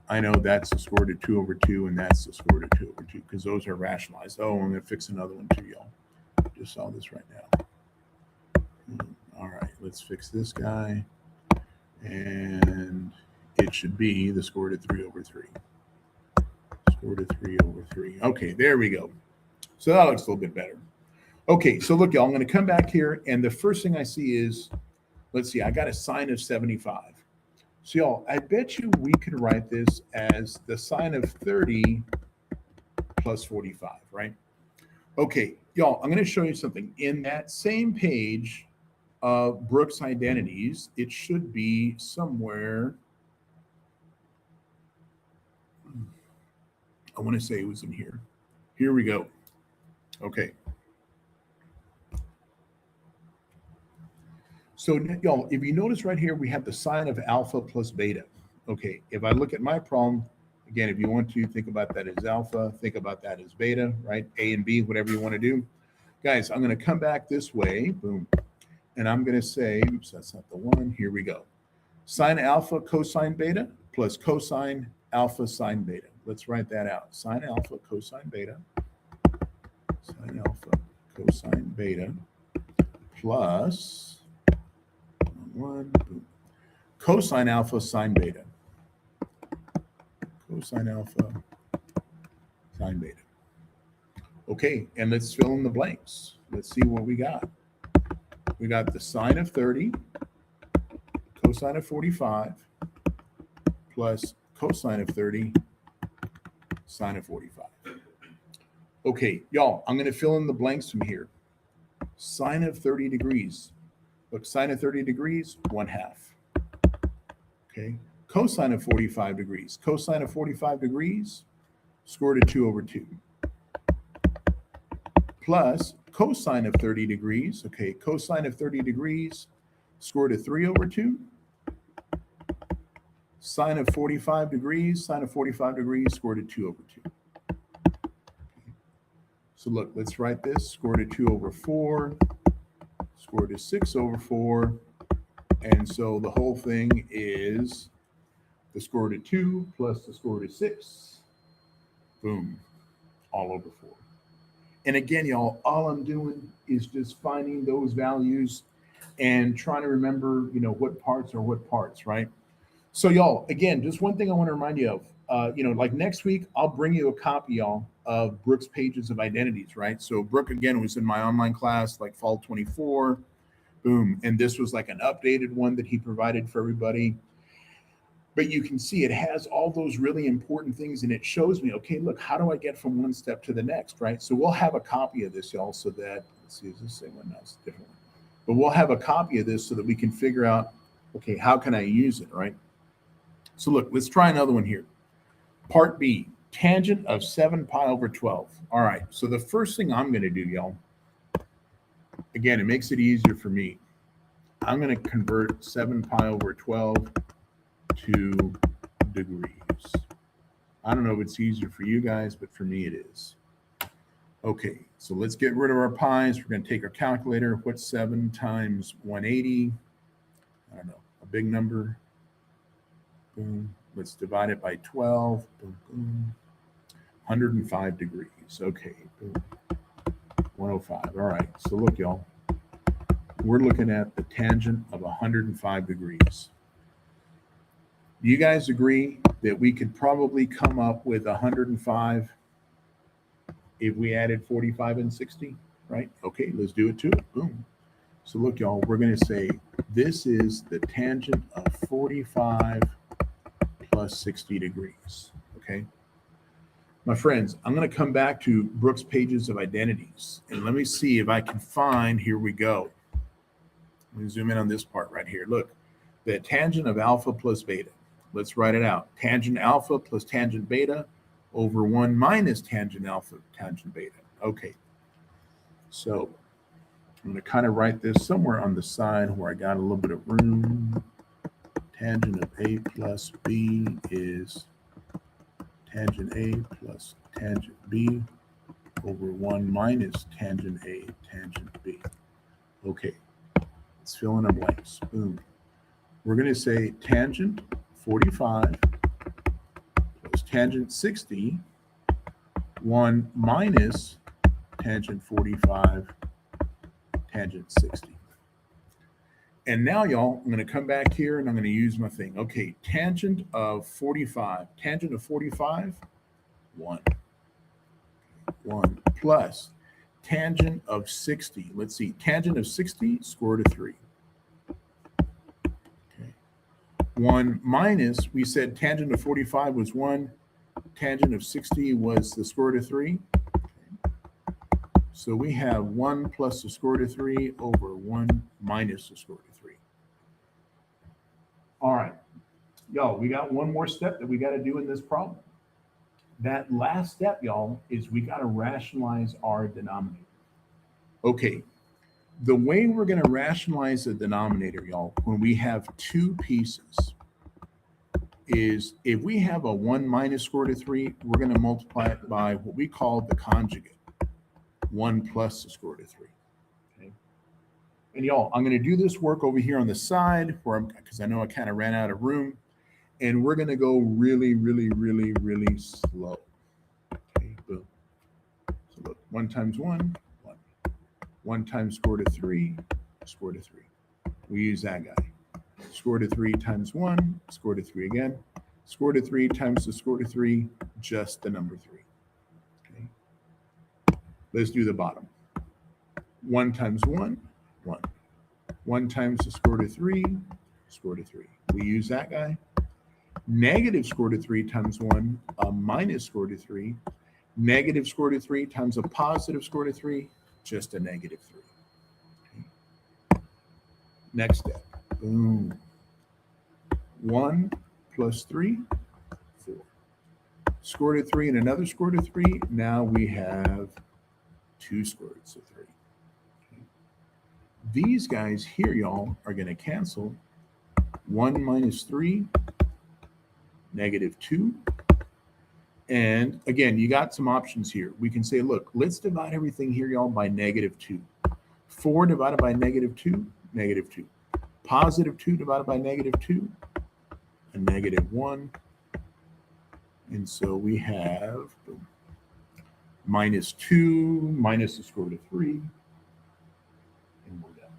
I know that's the square root of 2 over 2 and that's the square root of 2 over 2 because those are rationalized. Oh, I'm going to fix another one too, y'all. Just saw this right now. All right. Let's fix this guy. And it should be the square root of 3 over 3. Square root of 3 over 3. Okay. There we go. So that looks a little bit better. Okay. So look, y'all, I'm going to come back here. And the first thing I see is, let's see, I got a sine of 75. So y'all, I bet you we could write this as the sine of 30 plus 45, right? Okay, y'all, I'm going to show you something. In that same page of Brooks' identities, it should be somewhere. I want to say it was in here. Here we go. Okay. So y'all, if you notice right here, we have the sine of alpha plus beta. Okay, if I look at my problem, again, if you want to think about that as alpha, think about that as beta, right? A and B, whatever you want to do. Guys, I'm going to come back this way, boom, and I'm going to say, oops, that's not the one. Here we go. Sine alpha cosine beta plus cosine alpha sine beta. Let's write that out. Sine alpha cosine beta, sine alpha cosine beta plus boom. Cosine alpha sine beta. Cosine alpha sine beta. Okay, and let's fill in the blanks. Let's see what we got. We got the sine of 30, cosine of 45, plus cosine of 30, sine of 45. Okay, y'all, I'm going to fill in the blanks from here. Sine of 30 degrees. Look, sine of 30 degrees, 1/2. Okay, cosine of 45 degrees. Cosine of 45 degrees, square root of 2 over 2. Plus cosine of 30 degrees. Okay, cosine of 30 degrees, square root of 3 over 2. Sine of 45 degrees, sine of 45 degrees, square root of 2 over 2. Okay. So look, let's write this, square root of 2 over 4. Square root of 6 over 4. And so the whole thing is the square root of 2 plus the square root of 6. Boom. all over 4. And again, y'all, all I'm doing is just finding those values and trying to remember, what parts are what parts, right? So, y'all, again, just one thing I want to remind you of. Like next week, I'll bring you a copy, y'all, of Brooke's Pages of Identities, right? So, Brooke, again, was in my online class, like fall 24, boom. And this was like an updated one that he provided for everybody. But you can see it has all those really important things, and it shows me, okay, look, how do I get from one step to the next, right? So, we'll have a copy of this, y'all, so that, let's see, is this the same one? No, it's a different one. But we'll have a copy of this so that we can figure out, okay, how can I use it, right? So look, let's try another one here. Part B, tangent of 7 pi over 12. All right, so the first thing I'm going to do, y'all, again, it makes it easier for me. I'm going to convert 7 pi over 12 to degrees. I don't know if it's easier for you guys, but for me it is. Okay, so let's get rid of our pi's. We're going to take our calculator. What's 7 times 180? I don't know, a big number. Boom. Let's divide it by 12. Boom, boom. 105 degrees. Okay. Boom. 105. All right. So look, y'all. We're looking at the tangent of 105 degrees. Do you guys agree that we could probably come up with 105 if we added 45 and 60? Right? Okay. Let's do it too. Boom. So look, y'all. We're going to say this is the tangent of 45 plus 60 degrees, okay? My friends, I'm going to come back to Brooke's Pages of Identities, and let me see if I can find, here we go. Let me zoom in on this part right here. Look, the tangent of alpha plus beta. Let's write it out. Tangent alpha plus tangent beta over 1 minus tangent alpha tangent beta. Okay, so I'm going to kind of write this somewhere on the side where I got a little bit of room. Tangent of A plus B is tangent A plus tangent B over 1 minus tangent A tangent B. Okay, let's fill in our blanks. Boom. We're going to say tangent 45 plus tangent 60, 1 minus tangent 45 tangent 60. And now, y'all, I'm going to come back here and I'm going to use my thing. Okay, tangent of 45. Tangent of 45, 1. 1 plus tangent of 60. Let's see. Tangent of 60, square root of 3. Okay. 1 minus, we said tangent of 45 was 1. Tangent of 60 was the square root of 3. So we have 1 plus the square root of 3 over 1 minus the square root of 3. All right. Y'all, we got one more step that we got to do in this problem. That last step, y'all, is we got to rationalize our denominator. Okay. The way we're going to rationalize the denominator, y'all, when we have two pieces, is if we have a 1 minus square root of 3, we're going to multiply it by what we call the conjugate. 1 plus the square root of 3. Okay. And y'all, I'm going to do this work over here on the side because I know I kind of ran out of room. And we're going to go really, really, really, really slow. Okay, boom. So look, 1 times 1, 1. 1 times square root of 3, square root of 3. We use that guy. Square root of 3 times 1, square root of 3 again. Square root of 3 times the square root of 3, just the number 3. Let's do the bottom. 1 times 1, 1. 1 times the square root of 3, square root of 3. We use that guy. Negative square root of 3 times 1, a minus square root of 3. Negative square root of 3 times a positive square root of 3, just a negative 3. Okay. Next step. Boom. 1 plus 3, 4. Square root of 3 and another square root of 3. Now we have 2 square roots of 3. Okay. These guys here, y'all, are going to cancel. 1 minus 3, negative 2. And again, you got some options here. We can say, look, let's divide everything here, y'all, by negative 2. 4 divided by negative 2, negative 2. Positive 2 divided by negative 2, a negative 1. And so we have minus 2 minus the square root of 3, and we're done.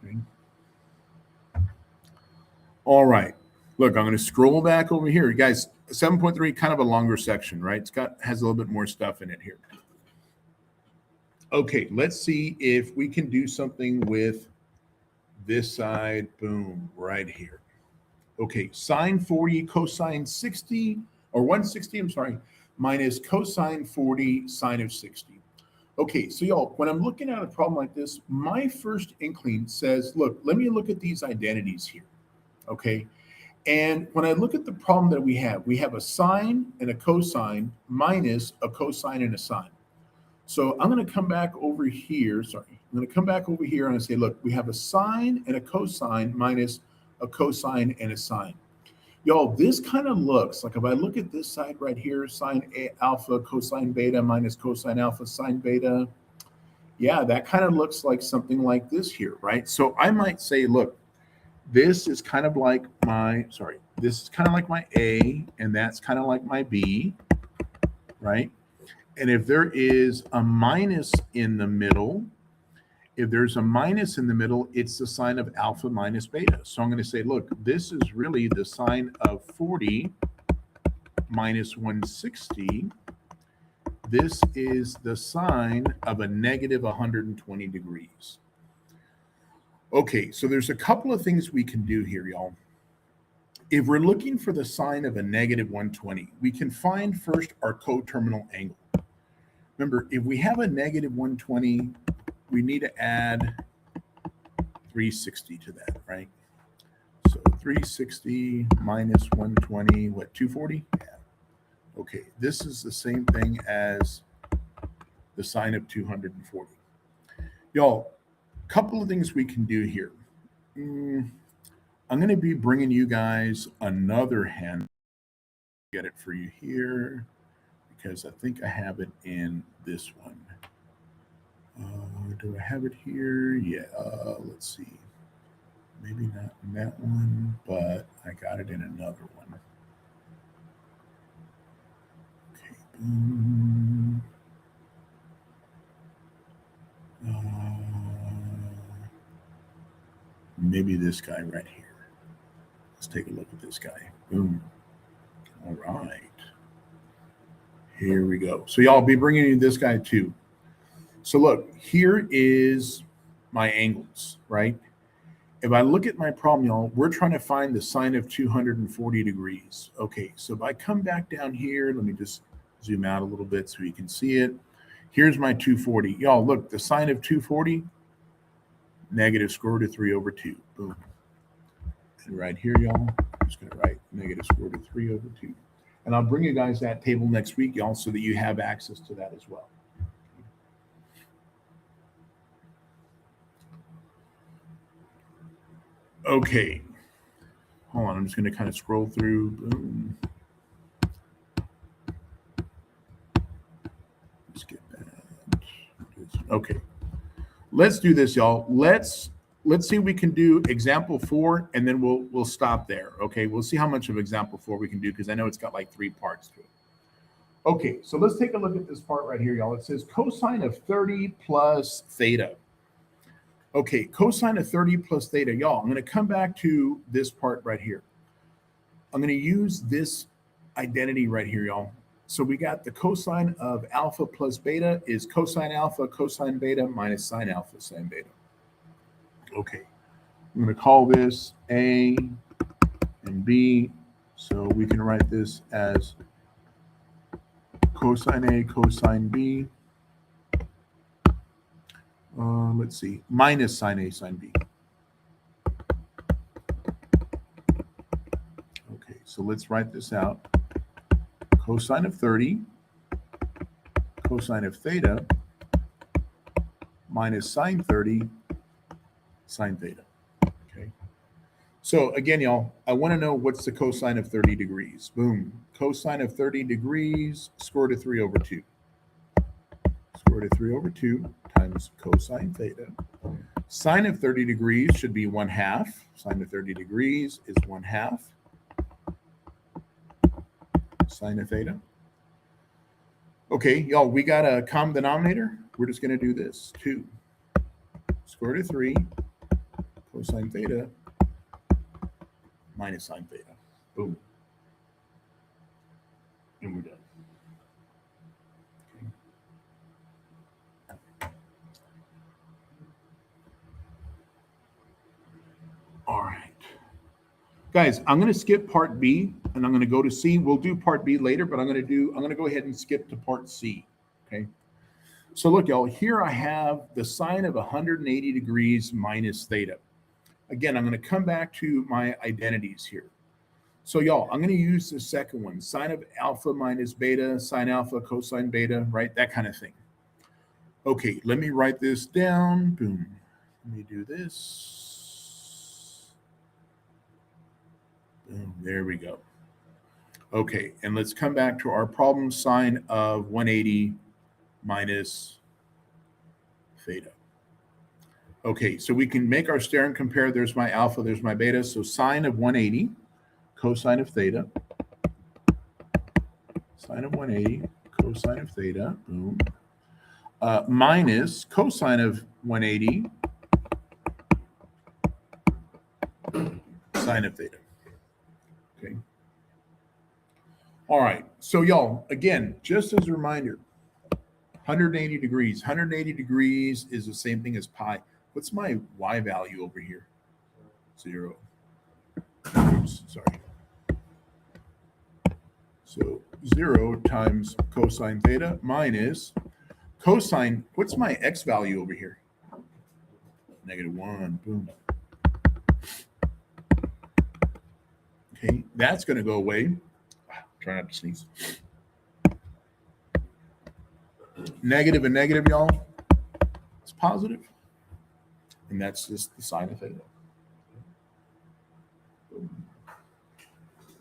Okay. All right. Look, I'm going to scroll back over here. Guys, 7.3, kind of a longer section, right? Has a little bit more stuff in it here. Okay, let's see if we can do something with this side. Boom, right here. Okay, sine 40 cosine 60, or 160, I'm sorry, minus cosine 40 sine of 60. Okay, so y'all, when I'm looking at a problem like this, my first inkling says, look, let me look at these identities here, okay? And when I look at the problem that we have a sine and a cosine minus a cosine and a sine. So I'm going to come back over here. Sorry, I'm going to come back over here and I say, look, we have a sine and a cosine minus a cosine and a sine. Y'all, this kind of looks like if I look at this side right here, sine alpha cosine beta minus cosine alpha sine beta. Yeah, that kind of looks like something like this here, right? So I might say, look, this is kind of like this is kind of like my A, and that's kind of like my B, right? And if there is a minus in the middle, it's the sine of alpha minus beta. So I'm going to say, look, this is really the sine of 40 minus 160. This is the sine of a negative 120 degrees. Okay, so there's a couple of things we can do here, y'all. If we're looking for the sine of a negative 120, we can find first our coterminal angle. Remember, if we have a negative 120, we need to add 360 to that, right? So 360 minus 120, what, 240? Yeah. Okay, this is the same thing as the sine of 240. Y'all, couple of things we can do here. I'm going to be bringing you guys another hand. Get it for you here because I think I have it in this one. Do I have it here? Yeah, let's see. Maybe not in that one, but I got it in another one. Okay, boom. Maybe this guy right here. Let's take a look at this guy. Boom. All right. Here we go. So y'all, I'll be bringing you this guy too. So look, here is my angles, right? If I look at my problem, y'all, we're trying to find the sine of 240 degrees. Okay, so if I come back down here, let me just zoom out a little bit so you can see it. Here's my 240. Y'all, look, the sine of 240, negative square root of 3 over 2. Boom. And right here, y'all, I'm just going to write negative square root of 3 over 2. And I'll bring you guys that table next week, y'all, so that you have access to that as well. Okay. Hold on, I'm just going to kind of scroll through. Boom. Let's get that. Okay. Let's do this, y'all. Let's see if we can do example 4, and then we'll stop there. Okay, we'll see how much of example 4 we can do because I know it's got like 3 parts to it. Okay, so let's take a look at this part right here, y'all. It says cosine of 30 plus theta. Okay, cosine of 30 plus theta. Y'all, I'm going to come back to this part right here. I'm going to use this identity right here, y'all. So we got the cosine of alpha plus beta is cosine alpha, cosine beta minus sine alpha, sine beta. Okay, I'm going to call this A and B. So we can write this as cosine A, cosine B. Let's see, minus sine A, sine B. Okay, so let's write this out. Cosine of 30, cosine of theta, minus sine 30, sine theta. Okay. So again, y'all, I want to know what's the cosine of 30 degrees. Boom. Cosine of 30 degrees, square root of 3 over 2. Square root of 3 over 2 times cosine theta. Sine of 30 degrees should be 1/2. Sine of 30 degrees is 1/2. sine of theta. Okay, y'all, we got a common denominator. We're just going to do this. 2 square root of 3 cosine theta minus sine theta. Boom. And we're done. Okay. All right. Guys, I'm going to skip part B and I'm going to go to C. We'll do part B later, but I'm going to go ahead and skip to part C. Okay. So look, y'all, here I have the sine of 180 degrees minus theta. Again, I'm going to come back to my identities here. So y'all, I'm going to use the second one, sine of alpha minus beta, sine alpha, cosine beta, right? That kind of thing. Okay, let me write this down. Boom. Let me do this. Boom. There we go. Okay, and let's come back to our problem, sine of 180 minus theta. Okay, so we can make our stare and compare. There's my alpha, there's my beta. So sine of 180, cosine of theta. Sine of 180, cosine of theta, boom. Minus cosine of 180, sine of theta. Okay. All right, so y'all, again, just as a reminder, 180 degrees. 180 degrees is the same thing as pi. What's my y value over here? 0. Oops, sorry. So 0 times cosine theta minus cosine. What's my x value over here? -1. Boom. Okay, that's going to go away. Try not to sneeze. Negative and negative, y'all. It's positive. And that's just the sine of theta.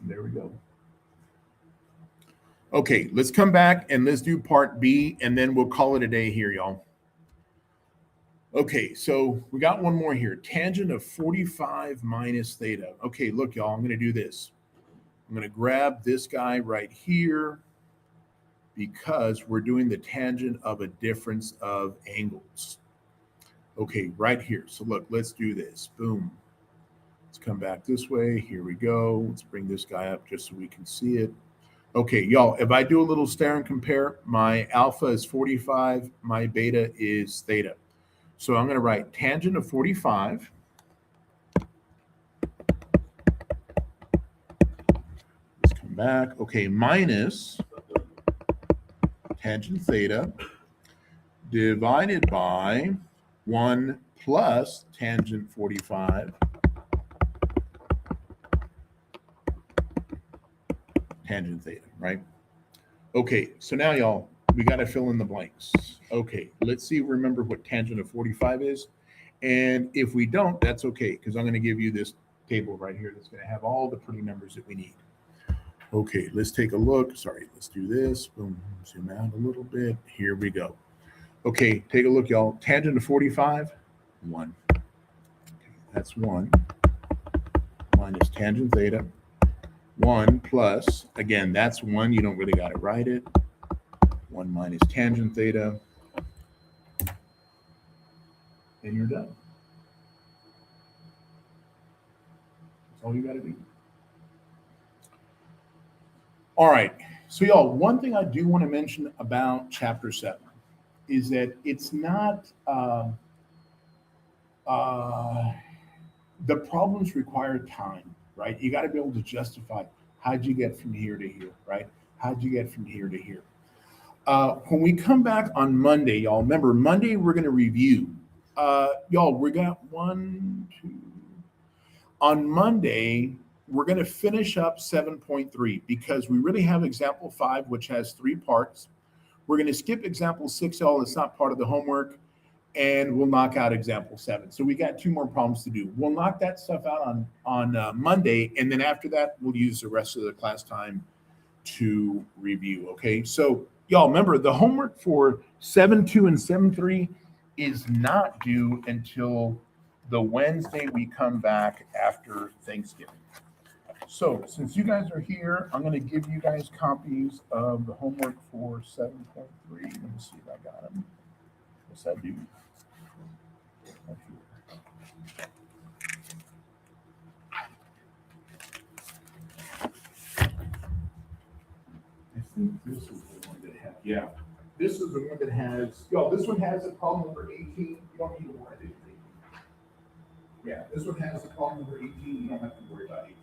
There we go. Okay, let's come back and let's do part B, and then we'll call it a day here, y'all. Okay, so we got one more here. Tangent of 45 minus theta. Okay, look, y'all, I'm going to do this. I'm going to grab this guy right here because we're doing the tangent of a difference of angles. Okay, right here. So look, let's do this. Boom. Let's come back this way. Here we go. Let's bring this guy up just so we can see it. Okay, y'all, if I do a little stare and compare, my alpha is 45, my beta is theta. So I'm going to write tangent of 45. Let's come back. Okay, minus tangent theta divided by 1 plus tangent 45 tangent theta, right? Okay, so now y'all, we got to fill in the blanks. Okay, let's see, remember what tangent of 45 is. And if we don't, that's okay, because I'm going to give you this table right here that's going to have all the pretty numbers that we need. Okay, let's take a look. Sorry, let's do this. Boom, zoom out a little bit. Here we go. Okay, take a look, y'all. Tangent of 45, 1. Okay, that's 1 minus tangent theta. 1 plus, again, that's 1. You don't really got to write it. 1 minus tangent theta. And you're done. That's all you got to do. All right. So, y'all, one thing I do want to mention about Chapter 7 is that it's not, the problems require time, right? You got to be able to justify how'd you get from here to here, right? How'd you get from here to here? When we come back on Monday, y'all, remember, Monday we're going to review. Y'all, we got 1, 2. On Monday, we're going to finish up 7.3 because we really have example 5, which has 3 parts. We're going to skip example 6, y'all. It's not part of the homework. And we'll knock out example 7. So we got 2 more problems to do. We'll knock that stuff out on Monday. And then after that, we'll use the rest of the class time to review. Okay. So y'all remember the homework for 7.2 and 7.3 is not due until the Wednesday we come back after Thanksgiving. So since you guys are here, I'm going to give you guys copies of the homework for 7.3. Let me see if I got them. Yes, I do. Right here. I think this is the one that has, yeah. This is the one that has, this one has a column number 18. You don't need to worry about it. Yeah, this one has a column number 18. You don't have to worry about 18.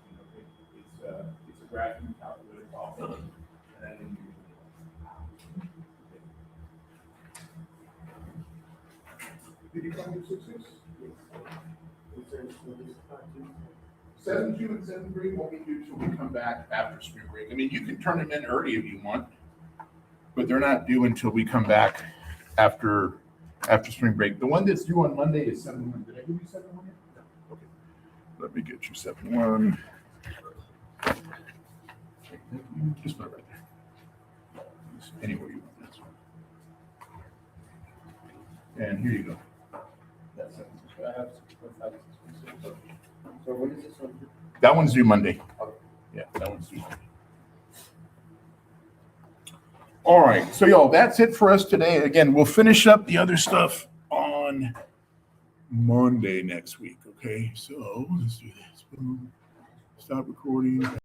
Okay, it's a graphing calculator problem, and then you did you find your 6.6? 7.2 and 7.3 won't be due till we come back after spring break. I mean, you can turn them in early if you want, but they're not due until we come back after spring break. The one that's due on Monday is 7.1. Did I give you 7.1 yet? No. Okay. Let me get you 7.1. Just put it right there. Anywhere you want. That's fine. And here you go. That's 7.6. So when is this one? That one's due Monday. Yeah, that one's due Monday. All right, so y'all, that's it for us today. Again, we'll finish up the other stuff on Monday next week. Okay, so let's do this. Boom. Stop recording.